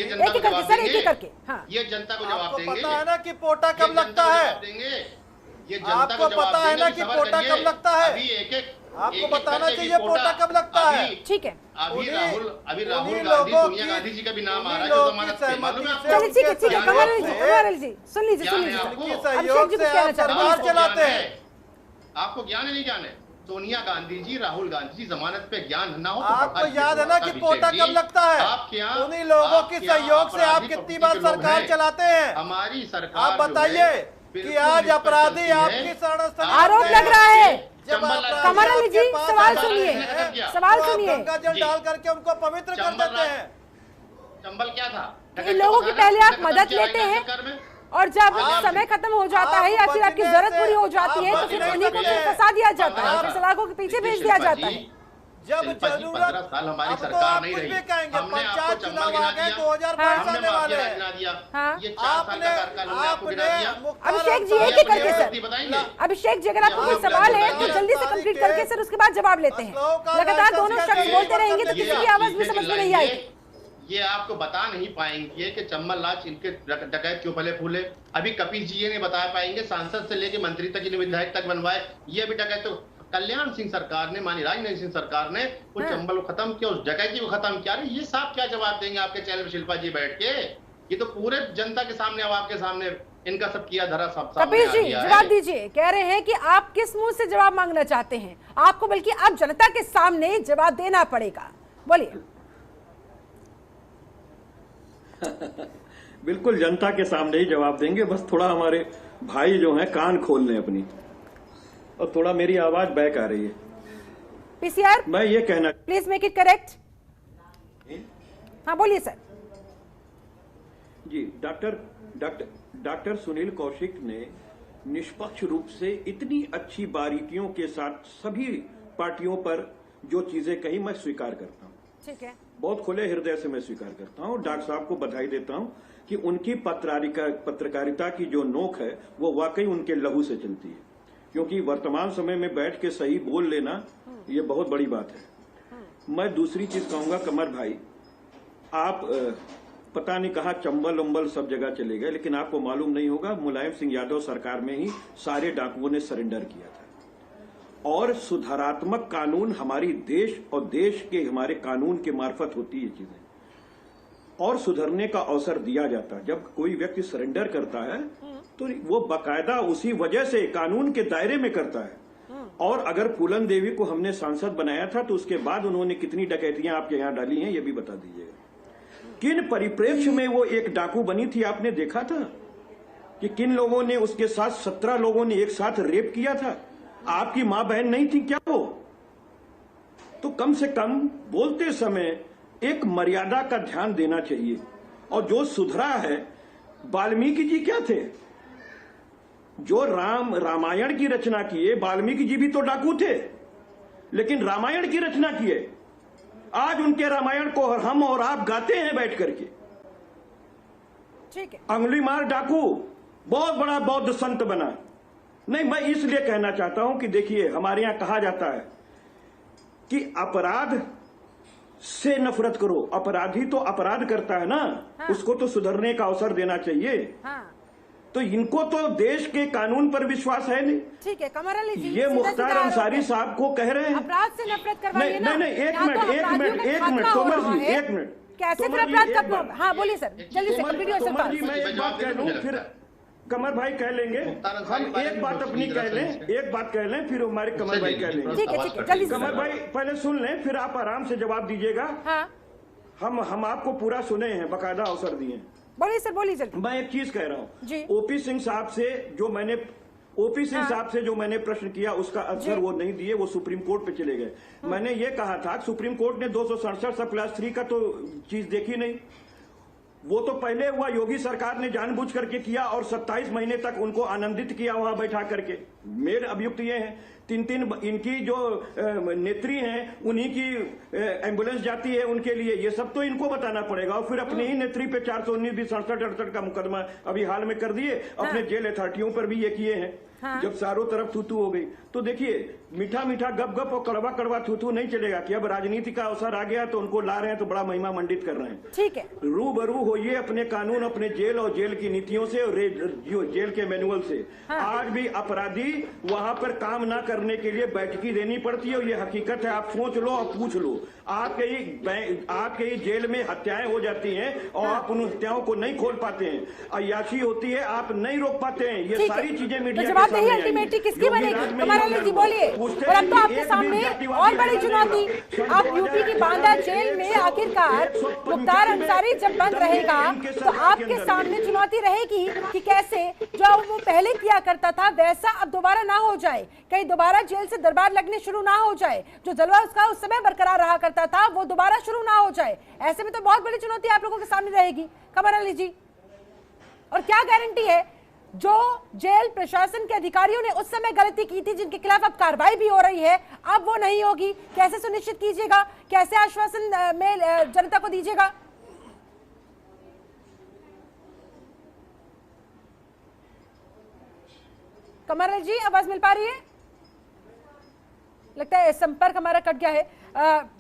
जनता को जवाब देंगे। ये जनता को जवाब देंगे। पता है ना कि पोटा कब लगता है? ये जनता को पता है ना कि पोटा कब लगता है? अभी आपको बताना चाहिए पोटा कब लगता है। ठीक है, अभी राहुल सोनिया गांधी जी का भी नाम आ रहा है जो जमानत पे, मालूम है आपको? चलिए ठीक है, कमल जी सुन लीजिए सहयोग से आप सरकार चलाते हैं। आपको ज्ञान नहीं जाने? सोनिया गांधी जी, राहुल गांधी जी जमानत पे ज्ञान ना हो तो आपको याद है ना कि पोटा कब लगता है? उन्हीं लोगों के सहयोग से आप कितनी बार सरकार चलाते हैं? हमारी सरकार, आप बताइए कि आज अपराधी आपकी आरोप लग रहा है। कमल अली जी सवाल सुनिए, गंगा जल डाल करके उनको पवित्र कर देते हैं। चंबल क्या था? इन लोगों की पहले आप मदद लेते हैं और जब समय खत्म हो जाता है या फिर आपकी जरूरत पूरी हो जाती है तो फिर उन्हीं को फंसा दिया जाता है, फिर सलाखों के पीछे भेज दिया जाता है। जब जरूरत, साल हमारी अब तो सरकार आप नहीं कुछ रही, भी कहेंगे, हमने आपको पंचायत चंबल चुनाव गिना आ गए, दिया, 2022 आने वाले हैं। ये 4 साल का कार्यकाल हमने आपको गिना दिया। अभिषेक जी एक एक करके सर, अभिषेक जी अगर आपको कोई सवाल है तो जल्दी से कंप्लीट करके सर उसके बाद जवाब लेते हैं। लगातार दोनों शख्स बोलते रहेंगे तो किसी की आवाज भी समझ में नहीं आएगी। ये आपको बता नहीं पाएंगे कि चंबल लाल इनके डकैत क्यों फले फूले। अभी कपिल जी ये नहीं बता पाएंगे, सांसद से लेके मंत्री तक, विधायक तक बनवाए, ये अभी डकैत तो कल्याण सिंह सरकार ने, मानी राजनाथ सिंह सरकार ने उस चंबल को खत्म किया, उस डकैती को खत्म किया। ये साहब क्या जवाब देंगे आपके चैनल पर शिल्पा जी बैठ के? ये तो पूरे जनता के सामने, अब आपके सामने इनका सब किया धरा सब कपिल जी जवाब दीजिए। कह रहे हैं कि आप किस मुंह से जवाब मांगना चाहते हैं? आपको बल्कि अब जनता के सामने जवाब देना पड़ेगा, बोलिए। बिल्कुल जनता के सामने ही जवाब देंगे, बस थोड़ा हमारे भाई जो हैं कान खोल लें अपनी, और थोड़ा मेरी आवाज बैक आ रही है। पीसीआर मैं ये कहना, प्लीज मेक इट करेक्ट। हाँ बोलिए सर। जी, डॉक्टर सुनील कौशिक ने निष्पक्ष रूप से इतनी अच्छी बारीकियों के साथ सभी पार्टियों पर जो चीजें कही मैं स्वीकार करता हूं। ठीक है, बहुत खुले हृदय से मैं स्वीकार करता हूं। डॉक्टर साहब को बधाई देता हूं कि उनकी पत्रकारिता की जो नोक है वो वाकई उनके लहू से चलती है, क्योंकि वर्तमान समय में बैठ के सही बोल लेना ये बहुत बड़ी बात है। मैं दूसरी चीज कहूंगा, कमर भाई, आप पता नहीं कहा चंबल उम्बल सब जगह चले गए, लेकिन आपको मालूम नहीं होगा मुलायम सिंह यादव सरकार में ही सारे डाकुओं ने सरेंडर किया था। और सुधारात्मक कानून हमारी देश और देश के हमारे कानून के मार्फत होती है चीजें, और सुधरने का अवसर दिया जाता है। जब कोई व्यक्ति सरेंडर करता है तो वो बाकायदा उसी वजह से कानून के दायरे में करता है। और अगर फूलन देवी को हमने सांसद बनाया था तो उसके बाद उन्होंने कितनी डकैतियां आपके यहां डाली हैं ये भी बता दीजिएगा। किन परिप्रेक्ष्य में वो एक डाकू बनी थी, आपने देखा था कि किन लोगों ने उसके साथ 17 लोगों ने एक साथ रेप किया था? आपकी मां बहन नहीं थी क्या वो? तो कम से कम बोलते समय एक मर्यादा का ध्यान देना चाहिए। और जो सुधरा है, वाल्मीकि जी क्या थे? जो रामायण की रचना किए, वाल्मीकि जी भी तो डाकू थे, लेकिन रामायण की रचना किए। आज उनके रामायण को हम और आप गाते हैं बैठ करके। ठीक है, अंगुलीमाल डाकू बहुत बड़ा बौद्ध संत बना। नहीं, मैं इसलिए कहना चाहता हूं कि देखिए, हमारे यहां कहा जाता है कि अपराध से नफरत करो। अपराधी तो अपराध करता है ना, हाँ। उसको तो सुधरने का अवसर देना चाहिए। हाँ। तो इनको तो देश के कानून पर विश्वास है नहीं। ठीक है, कमर अली जी, ये मुख्तार अंसारी साहब को कह रहे हैं अपराध से नफरत करवाइए ना। नहीं, एक मिनट तोमर जी, एक मिनट। कैसे फिर अपराध का? हाँ बोलिए सर, जल्दी से कंप्लीट हो सकता है। मैं एक बात कह लूं, फिर कमर भाई कह लेंगे। हम एक बात अपनी कह लें, फिर हमारे कमर भाई कह लेंगे। ठीक है, जल्दी से। कमर भाई पहले सुन लें, फिर आप आराम से जवाब दीजिएगा। हाँ। हम आपको पूरा सुने हैं, बाकायदा अवसर दिए। बोलिए सर, बोलिए जल्दी। मैं एक चीज कह रहा हूँ, ओपी सिंह साहब से जो मैंने प्रश्न किया उसका आंसर वो नहीं दिए, वो सुप्रीम कोर्ट पे चले गए। मैंने ये कहा था सुप्रीम कोर्ट ने 267 सब क्लास 3 का तो चीज देखी नहीं। वो तो पहले हुआ, योगी सरकार ने जानबूझ करके किया और 27 महीने तक उनको आनंदित किया वहां बैठा करके। मेरे अभियुक्त ये हैं, 3 इनकी जो नेत्री हैं उन्हीं की एम्बुलेंस जाती है उनके लिए, ये सब तो इनको बताना पड़ेगा। और फिर अपने ही नेत्री पे 419 भी 67-68 का मुकदमा अभी हाल में कर दिए, अपने जेल अथॉरिटियों पर भी ये किए हैं। हाँ। जब चारों तरफ थूथू हो गई तो देखिए, मीठा मीठा गप गप और कड़वा कड़वा थूथू नहीं चलेगा कि अब राजनीति का अवसर आ गया तो उनको ला रहे हैं तो बड़ा महिमा मंडित कर रहे हैं। ठीक है, रूबरू होइए अपने कानून, अपने जेल और जेल की नीतियों से और जेल के मैनुअल से। हाँ। आज भी अपराधी वहां पर काम ना करने के लिए बैठकी देनी पड़ती है। और ये हकीकत है, आप सोच लो और पूछ लो। आपके ही जेल में हत्याएं हो जाती हैं और आप उन हत्याओं को नहीं खोल पाते हैं, अय्याशी होती है, आप नहीं रोक पाते हैं। ये सारी चीजें मीडिया जवाब नहीं अल्टीमेटली किसकी बनेगी? कमर जी बोलिए। और अब तो आपके सामने और बड़ी चुनौती, आप यूपी की बांदा जेल में आखिरकार मुख्तार अंसारी जब बंद रहेगा तो आपके सामने चुनौती रहेगी कि कैसे जो वो पहले किया करता था वैसा अब दोबारा ना हो जाए, कहीं दोबारा जेल से दरबार लगने शुरू ना हो जाए, जो जलवा उसका उस समय बरकरार रहा करता था वो दोबारा शुरू ना हो जाए। ऐसे में तो बहुत बड़ी चुनौती आप लोगों के सामने रहेगी कमर अली जी। और क्या गारंटी है जो जेल प्रशासन के अधिकारियों ने उस समय गलती की थी, जिनके खिलाफ अब कार्रवाई भी हो रही है, अब वो नहीं होगी? कैसे सुनिश्चित कीजिएगा, कैसे आश्वासन में जनता को दीजिएगा? कमर अली जी आवाज मिल पा रही है? लगता है संपर्क हमारा कट गया है।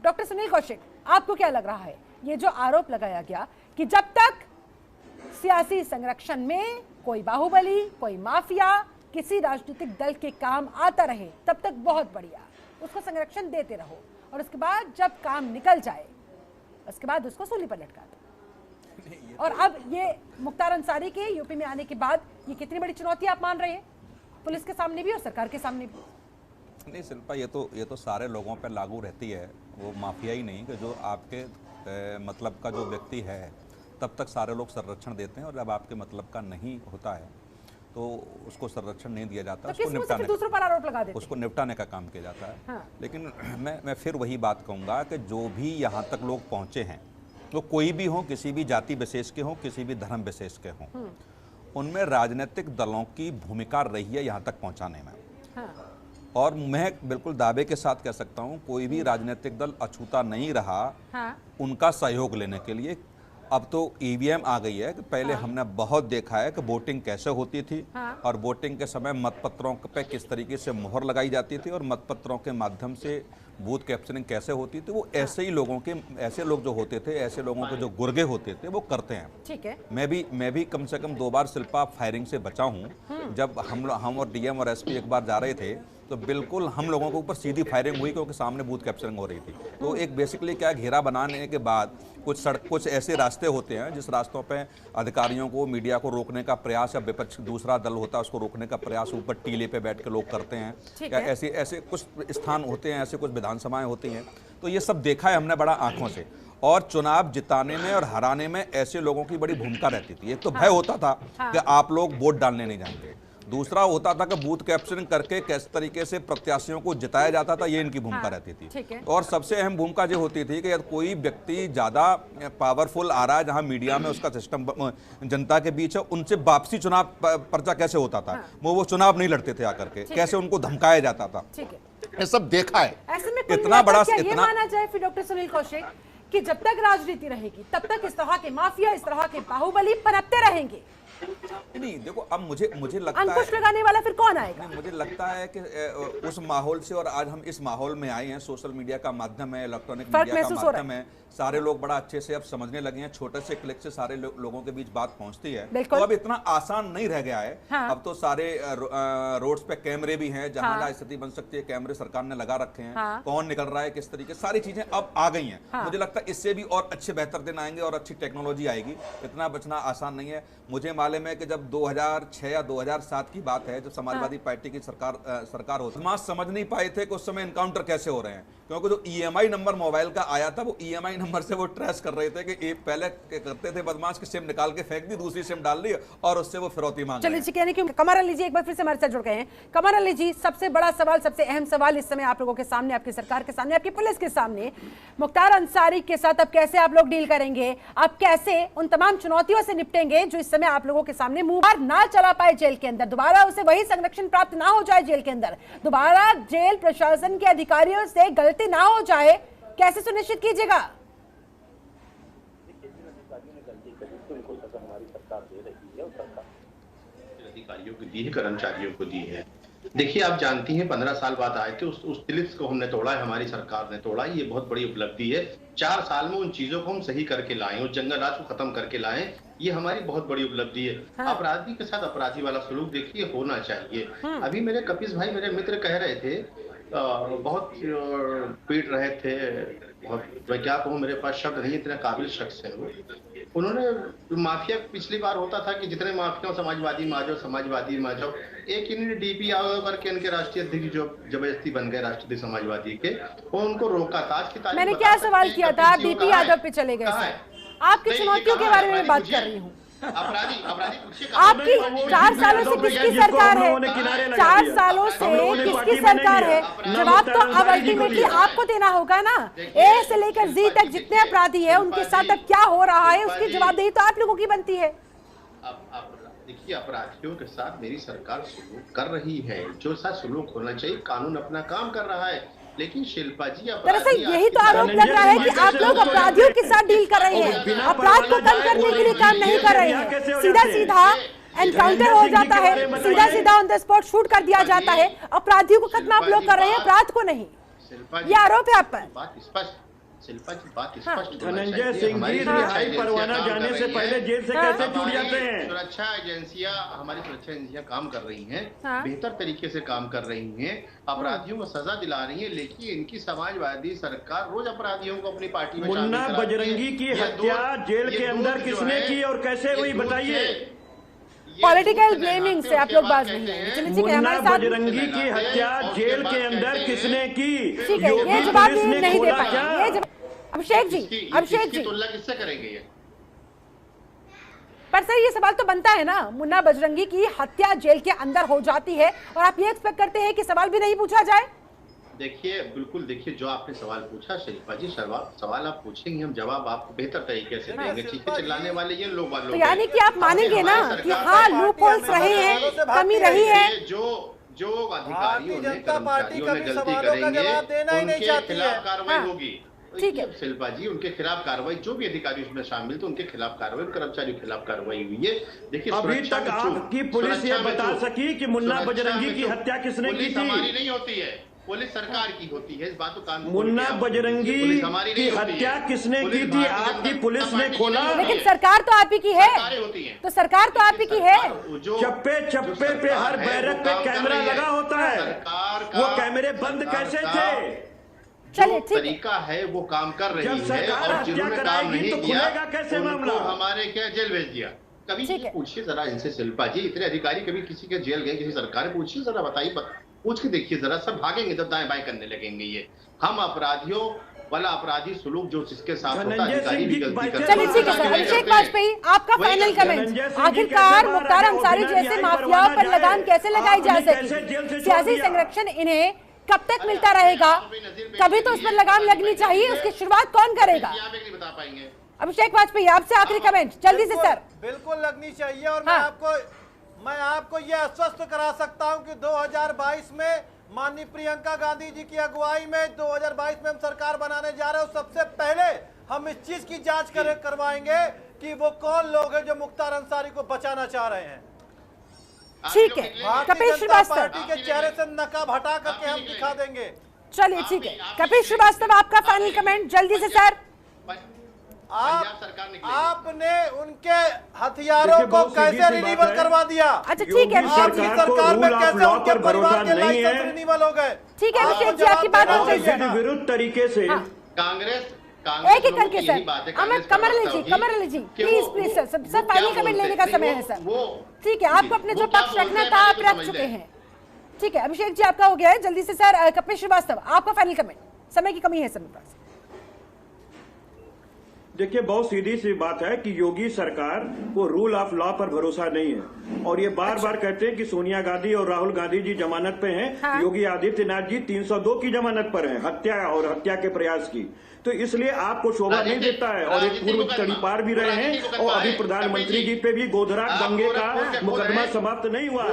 डॉक्टर सुनील कौशिक, आपको क्या लग रहा है ये जो आरोप लगाया गया कि जब तक सियासी संरक्षण में कोई बाहुबली, कोई माफिया किसी राजनीतिक दल के काम आता रहे तब तक बहुत बढ़िया, उसको संरक्षण देते रहो, और उसके बाद जब काम निकल जाए उसके बाद उसको सूली पर लटका दो। और अब ये मुख्तार अंसारी के यूपी में आने के बाद ये कितनी बड़ी चुनौती आप मान रहे हैं, पुलिस के सामने भी और सरकार के सामने भी? नहीं शिल्पा, ये तो सारे लोगों पर लागू रहती है, वो माफिया ही नहीं कि जो आपके मतलब का जो व्यक्ति है तब तक सारे लोग संरक्षण देते हैं, और जब आपके मतलब का नहीं होता है तो उसको संरक्षण नहीं दिया जाता, तो उसको निपटाने का काम किया जाता है। हाँ। लेकिन मैं फिर वही बात कहूँगा कि जो भी यहाँ तक लोग पहुँचे हैं, तो कोई भी हो, किसी भी जाति विशेष के हों, किसी भी धर्म विशेष के हों, उनमें राजनीतिक दलों की भूमिका रही है यहाँ तक पहुँचाने में। हाँ। और मैं बिल्कुल दावे के साथ कह सकता हूँ कोई भी राजनीतिक दल अछूता नहीं रहा हाँ। उनका सहयोग लेने के लिए। अब तो ईवीएम आ गई है कि पहले हमने बहुत देखा है कि वोटिंग कैसे होती थी, और वोटिंग के समय मतपत्रों पे किस तरीके से मोहर लगाई जाती थी और मतपत्रों के माध्यम से बूथ कैप्चरिंग कैसे होती थी। वो ऐसे ही लोगों के, ऐसे लोग जो होते थे, ऐसे लोगों के जो गुर्गे होते थे वो करते हैं। ठीक है। मैं भी कम से कम 2 बार शिल्पा फायरिंग से बचा हूँ। जब हम और डीएम और एसपी एक बार जा रहे थे तो बिल्कुल हम लोगों के ऊपर सीधी फायरिंग हुई क्योंकि सामने बूथ कैप्चरिंग हो रही थी। तो एक बेसिकली क्या, घेरा बनाने के बाद कुछ ऐसे रास्ते होते हैं जिस रास्तों पे अधिकारियों को, मीडिया को रोकने का प्रयास, या विपक्ष दूसरा दल होता है उसको रोकने का प्रयास ऊपर टीले पे बैठ के लोग करते हैं। क्या ऐसे कुछ स्थान होते हैं, ऐसे कुछ विधानसभाएं होती हैं। तो ये सब देखा है हमने बड़ा आंखों से। और चुनाव जिताने में और हराने में ऐसे लोगों की बड़ी भूमिका रहती थी। एक तो भय होता था कि आप लोग वोट डालने नहीं जाएंगे, दूसरा होता था कि बूथ कैप्चरिंग करके किस तरीके से प्रत्याशियों को जिताया जाता था, ये इनकी भूमिका रहती थी। और सबसे अहम भूमिका जो होती थी कि यदि कोई व्यक्ति ज्यादा पावरफुल आ रहा है, जहां मीडिया में उसका सिस्टम जनता के बीच है, उनसे वापसी चुनाव पर्चा कैसे होता था, वो चुनाव नहीं लड़ते थे आकर के, कैसे उनको धमकाया जाता था, ये सब देखा है। ऐसे में इतना बड़ा ये माना जाए फिर डॉक्टर सुनील कौशिक कि जब तक राजनीति रहेगी तब तक इस तरह के माफिया, इस तरह के बाहुबली पनपते रहेंगे? नहीं देखो, अब मुझे लगता है अंकुश लगाने वाला फिर कौन आएगा? मुझे लगता है कि उस माहौल से, और आज हम इस माहौल में आए हैं, सोशल मीडिया का माध्यम है, इलेक्ट्रॉनिक मीडिया का माध्यम है, सारे लोग बड़ा अच्छे से अब समझने लगे हैं, छोटे से क्लिक से सारे लोगों के बीच बात पहुंचती है। तो अब इतना आसान नहीं रह गया है। हाँ। अब तो सारे रोड्स पे कैमरे भी हैं, जहां जहां स्थिति बन सकती है कैमरे सरकार ने लगा रखे हैं। हाँ। कौन निकल रहा है किस तरीके, सारी चीजें अब आ गई हैं। हाँ। मुझे लगता है इससे भी और अच्छे बेहतर दिन आएंगे और अच्छी टेक्नोलॉजी आएगी। इतना बचना आसान नहीं है। मुझे मालूम है कि जब 2006 या 2007 की बात है, जब समाजवादी पार्टी की सरकार होती, समाज समझ नहीं पाए थे कि उस समय एनकाउंटर कैसे हो रहे हैं, क्योंकि जो ईएमआई नंबर मोबाइल का आया था, वो ईएमआई नंबर से वो ट्रेस कर रहे थे कि एक पहले करते थे बदमाश की सिम निकाल के फेंक दी, दूसरी सिम डाल ली और उससे वो फिरौती मांग रहे हैं। चलिए, यानी कि कमर अली जी एक बार फिर से हमारे साथ जुड़ गए हैं। कमर अली जी, सबसे बड़ा सवाल, सबसे अहम सवाल इस समय आप लोगों के सामने, आपकी सरकार के सामने, आपकी पुलिस के सामने, मुख्तार अंसारी के साथ अब कैसे आप लोग डील करेंगे? आप कैसे उन तमाम चुनौतियों से निपटेंगे जो इस समय आप लोगों के सामने? मुंह ना चला पाए जेल के अंदर, दोबारा उसे वही संरक्षण प्राप्त ना हो जाए जेल के अंदर, दोबारा जेल प्रशासन के अधिकारियों से गलती ना हो जाए, कैसे सुनिश्चित कीजिएगा? अधिकारियों को दी है, कर्मचारियों को दी है, देखिए, आप जानती हैं 15 साल बाद आए थे, उस तिलिस्म को हमने तोड़ा है, हमारी सरकार ने तोड़ा। ये बहुत बड़ी उपलब्धि है। 4 साल में उन चीजों को हम सही करके लाए, उस जंगल राज को खत्म करके लाए, ये हमारी बहुत बड़ी उपलब्धि है। हाँ। अपराधी के साथ अपराधी वाला सलूक देखिए होना चाहिए। अभी मेरे कपिस भाई, मेरे मित्र कह रहे थे, बहुत पीट रहे थे, बहुत, मैं क्या कहूँ, मेरे पास शब्द नहीं, इतने काबिल शख्स है वो। उन्होंने माफिया, पिछली बार होता था कि जितने माफिया समाजवादी माजो, समाजवादी माजो, एक इन्होंने डीपी करके इनके राष्ट्रीय अध्यक्ष जो जबरदस्ती बन गए राष्ट्रीय समाजवादी के, वो उनको रोका था। आज की तारीख मैंने क्या सवाल किया था, डीपी यादव पे चले गए। आपकी चुनौतियों के बारे में बात कर रही हूँ। अपराधी आपकी 4 सालों से किसकी सरकार है? 4 सालों से किसकी सरकार है? जवाब तो अब अल्टीमेटली आपको देना होगा ना। ए से लेकर जी तक जितने अपराधी है उनके साथ अब क्या हो रहा है, उसकी जवाबदेही तो आप लोगों की बनती है। देखिए, अपराधियों के साथ मेरी सरकार सलूक कर रही है, जो साथ सलूक होना चाहिए। कानून अपना काम कर रहा है, लेकिन शिल्पा जी, दरअसल यही तो आरोप लग रहा है कि आप लोग अपराधियों के साथ डील कर रहे हैं, अपराध को कम करने के लिए काम नहीं कर रहे हैं। सीधा सीधा एनकाउंटर हो जाता है, सीधा सीधा ऑन द स्पॉट शूट कर दिया जाता है। अपराधियों को खत्म आप लोग कर रहे हैं, अपराध को नहीं। ये आरोप है आप पर। शिल्पा जी, बात स्पष्ट। धनंजय सिंह जी रिहाई परवाना जाने से पहले जेल से कैसे छूट जाते हैं? सुरक्षा एजेंसियां, हमारी सुरक्षा एजेंसियां काम कर रही हैं, बेहतर तरीके से काम कर रही हैं, अपराधियों को सजा दिला रही हैं, लेकिन इनकी समाजवादी सरकार रोज अपराधियों को अपनी पार्टी में मुन्ना बजरंगी की हत्या जेल के अंदर किसने की और कैसे हुई, बताइए। पॉलिटिकल ब्लेमिंग से आप लोग बात नहीं करेंगे। मुन्ना बजरंगी की हत्या जेल के अंदर किसने की? ठीक है, ये जवाब नहीं दे पाएंगे। अभिषेक जी तुलना किससे करेंगे ये? पर सर, ये सवाल तो बनता है ना, मुन्ना बजरंगी की हत्या जेल के अंदर हो जाती है और आप ये एक्सपेक्ट करते हैं कि सवाल भी नहीं पूछा जाए? देखिए, बिल्कुल, देखिए, जो आपने सवाल पूछा शिल्पा जी, सवाल आप पूछेंगे, हम जवाब आपको बेहतर तरीके से देंगे। चीखे चिल्लाने वाले ये लोग तो यानी कि आप मानेंगे ना कि हाँ, लूप होल्स रहे हैं, कमी रही है। जो अधिकारियों ने, कर्मचारियों ने गलती करेंगे, उनके खिलाफ कार्रवाई होगी। ठीक है शिल्पा जी, उनके खिलाफ कार्रवाई, जो भी अधिकारी उसमें शामिल थे उनके खिलाफ कार्रवाई, कर्मचारियों के खिलाफ कार्रवाई हुई है। देखिए, अभी तक आपकी पुलिस ये बता सकी कि मुन्ना बजरंगी की हत्या किसने की थी? हमारी नहीं होती है, पुलिस सरकार की होती है। इस बात को कानून, मुन्ना बजरंगी की हत्या किसने की थी? आपकी पुलिस ने खोला, लेकिन सरकार तो आप ही की है, तो सरकार तो आप ही की है। चप्पे चप्पे पे हर बैरक पे कैमरा लगा होता है, वो कैमरे बंद कैसे थे? जो तरीका है वो काम कर रही है, और जिन्होंने काम नहीं किया कैसे मामला? हमारे क्या जेल भेज दिया? कभी पूछिए जरा इनसे शिल्पा जी, इतने अधिकारी कभी किसी के जेल गए, किसी सरकार? पूछिए जरा, बताइए, पूछ के देखिए जरा। सब भागेंगे जब दाएं बाएं करने लगेंगे। ये हम अपराधियों वाला अपराधी सुलूक जो जिसके साथ होता है, अधिकारी भी गलती करते हैं। चलिए ठीक है सर। अभिषेक वाजपेयी, आपका फाइनल कमेंट। आखिरकार मुख्तार अंसारी जैसे माफियाओं पर लगाम कैसे लगाई जा सकेगी? सियासी संरक्षण इन्हें कब तक मिलता रहेगा? कभी तो उस पर लगाम लगनी चाहिए, उसकी शुरुआत कौन करेगा? बता पाएंगे। अभिषेक वाजपेयी, आपसे आखिरी कमेंट जल्दी से सर। बिल्कुल लगनी चाहिए, और मैं आपको ये आश्वस्त करा सकता हूं कि 2022 में माननीय प्रियंका गांधी जी की अगुवाई में 2022 में हम सरकार बनाने जा रहे हैं। सबसे पहले हम इस चीज की जांच करवाएंगे कि वो कौन लोग हैं जो मुख्तार अंसारी को बचाना चाह रहे हैं। ठीक है, कपिल श्रीवास्तव, पार्टी के चेहरे से नकाब हटा करके हम दिखा देंगे। चलिए ठीक है, कपिल श्रीवास्तव, आपका फाइनल कमेंट जल्दी से सर। आपने उनके हथियारों को कैसे रिन्यूअल करवा दिया? अच्छा ठीक है, आपकी सरकार में कैसे उनके परिवार के लाइसेंस रिन्यूअल हो गए? ठीक है अभिषेक जी, आपकी बात हो गई। विरुद्ध तरीके से कांग्रेस एक एक करके sir. Amit Kamrali ji please sir final comment लेने का समय है सर। ठीक है, आपको अपने जो पक्ष रखना था आप रख चुके हैं। ठीक है अभिषेक जी, आपका हो गया है, जल्दी से सर। कपिल श्रीवास्तव, आपका फाइनल कमेंट, समय की कमी है सर मेरे पास। देखिए, बहुत सीधी सी बात है कि योगी सरकार को रूल ऑफ लॉ पर भरोसा नहीं है, और ये बार बार कहते हैं कि सोनिया गांधी और राहुल गांधी जी जमानत पे हैं। हाँ। योगी आदित्यनाथ जी 302 की जमानत पर हैं, हत्या और हत्या के प्रयास की। तो इसलिए आपको शोभा नहीं देता है, और एक पूर्व तड़ीपार भी रहे हैं, और अभी प्रधानमंत्री जी पे भी गोधरा दंगे का मुकदमा समाप्त नहीं हुआ।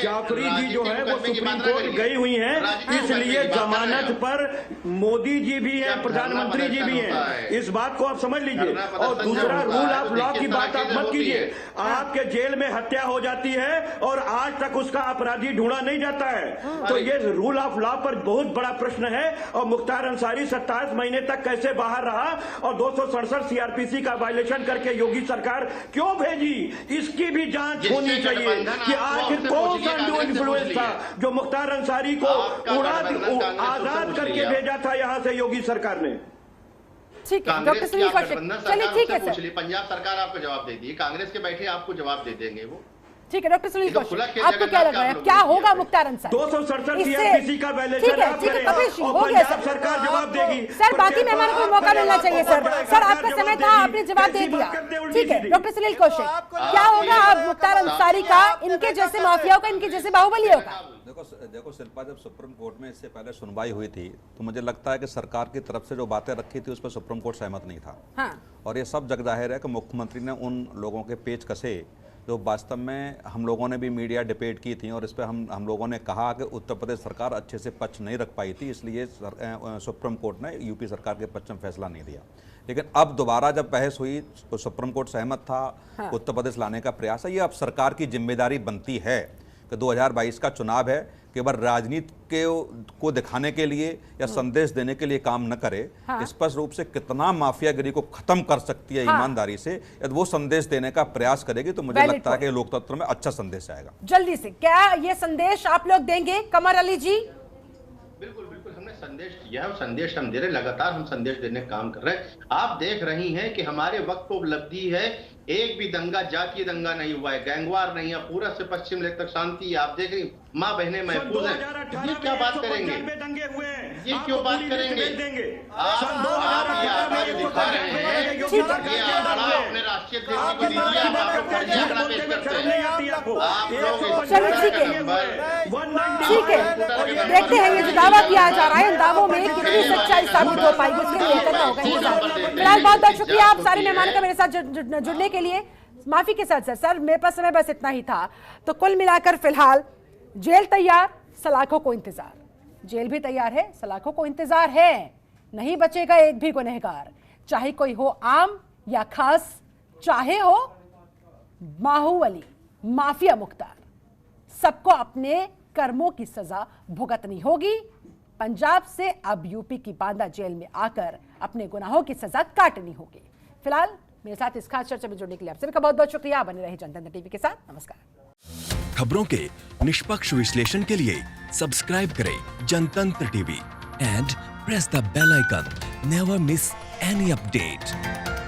जाफरी जी जो है वो सुप्रीम कोर्ट गई हुई हैं, इसलिए जमानत पर मोदी जी भी हैं, प्रधानमंत्री जी भी हैं। इस बात को आप समझ लीजिए। और दूसरा, रूल ऑफ लॉ की बात आप मत कीजिए। आपके जेल में हत्या हो जाती है और आज तक उसका अपराधी ढूंढा नहीं जाता है। तो ये रूल ऑफ लॉ पर बहुत बड़ा प्रश्न है। और मुख्तार अंसारी 27 महीने तक कैसे बाहर रहा और 267 सीआरपीसी का वायलेशन करके योगी सरकार क्यों भेजी, इसकी भी जांच होनी चाहिए कि आखिर कौन सा इन्फ्लुएंस था जो मुख्तार अंसारी को आजाद करके भेजा था यहां से योगी सरकार ने। ठीक है डॉक्टर सुनील कौशिक, चलिए ठीक है सर, पंजाब सरकार आपको जवाब देगी, कांग्रेस के बैठे आपको जवाब दे देंगे वो। ठीक है डॉक्टर सुनील कौशिक, आपको क्या लग रहा है क्या होगा मुख्तार अंसारी? 267 सीआरपीसी का वायलेशन आप करें हो गया सर, सरकार जवाब देगी। सर बाकी मेहमानों को मौका मिलना चाहिए सर आपका समय था, आपने जवाब दे दिया। ठीक है डॉक्टर सुनील कौशिक, क्या होगा अब मुख्तार अंसारी का, इनके जैसे माफियाओं का, इनके जैसे बाहुबलियों का? देखो शिल्पा, जब सुप्रीम कोर्ट में इससे पहले सुनवाई हुई थी तो मुझे लगता है कि सरकार की तरफ से जो बातें रखी थी उस पर सुप्रीम कोर्ट सहमत नहीं था। हाँ। और ये सब जग जाहिर है कि मुख्यमंत्री ने उन लोगों के पेच कसे जो वास्तव में हम लोगों ने भी मीडिया डिबेट की थी और इस पर हम लोगों ने कहा कि उत्तर प्रदेश सरकार अच्छे से पक्ष नहीं रख पाई थी, इसलिए सुप्रीम कोर्ट ने यूपी सरकार के पक्ष में फैसला नहीं दिया। लेकिन अब दोबारा जब बहस हुई तो सुप्रीम कोर्ट सहमत था। हाँ। उत्तर प्रदेश लाने का प्रयास है। ये अब सरकार की जिम्मेदारी बनती है कि 2022 का चुनाव है, केवल राजनीति को दिखाने के लिए या संदेश देने के लिए काम न करे। हाँ। स्पष्ट रूप से कितना माफियागिरी को खत्म कर सकती है ईमानदारी से, यदि वो संदेश देने का प्रयास करेगी तो मुझे लगता है कि लोकतंत्र में अच्छा संदेश आएगा। जल्दी से क्या ये संदेश आप लोग देंगे कमर अली जी? बिल्कुल बिल्कुल, हमने संदेश दिया है, संदेश हम दे रहे, लगातार हम संदेश देने का काम कर रहे हैं। आप देख रही हैं कि हमारे वक्त को उपलब्धि है, एक भी दंगा जातीय दंगा नहीं हुआ है, गैंगवार नहीं है, पूरा से पश्चिम लेकर तक शांति है। आप देख रही माँ बहने महफूज है, ये क्या बात करेंगे, ये क्यों बात करेंगे? आप दिखा रहे हैं ये आंकड़ा अपने राष्ट्रीय अध्यक्ष को दीजिए, आप लोग फर्जी आंकड़ा पेश करते हैं। आप लोग ठीक है, देखते हैं ये जो दावा किया जा रहा है, दावों में कितनी सच्चाई साबित हो पाएगी उसके लिए करना होगा इंतजार। फिलहाल बहुत बहुत शुक्रिया आप सारे मेहमानों का मेरे साथ जुड़ने के लिए। माफी के साथ सर मेरे पास समय बस इतना ही था। तो कुल मिलाकर फिलहाल जेल तैयार, सलाखों को इंतजार। जेल भी तैयार है, सलाखों को इंतजार है। नहीं बचेगा एक भी गुनहगार, चाहे कोई हो आम या खास, चाहे हो बाहुबली माफिया मुख्तार, सबको अपने कर्मों की सजा भुगतनी होगी। पंजाब से अब यूपी की बांदा जेल में आकर अपने गुनाहों की सजा काटनी होगी। फिलहाल मेरे साथ इस खास चर्चा में जुड़ने के लिए आप सभी का बहुत बहुत शुक्रिया। बने रहे जनतंत्र टीवी के साथ। नमस्कार। खबरों के निष्पक्ष विश्लेषण के लिए सब्सक्राइब करें Jantantra TV and press the bell icon. Never miss any update.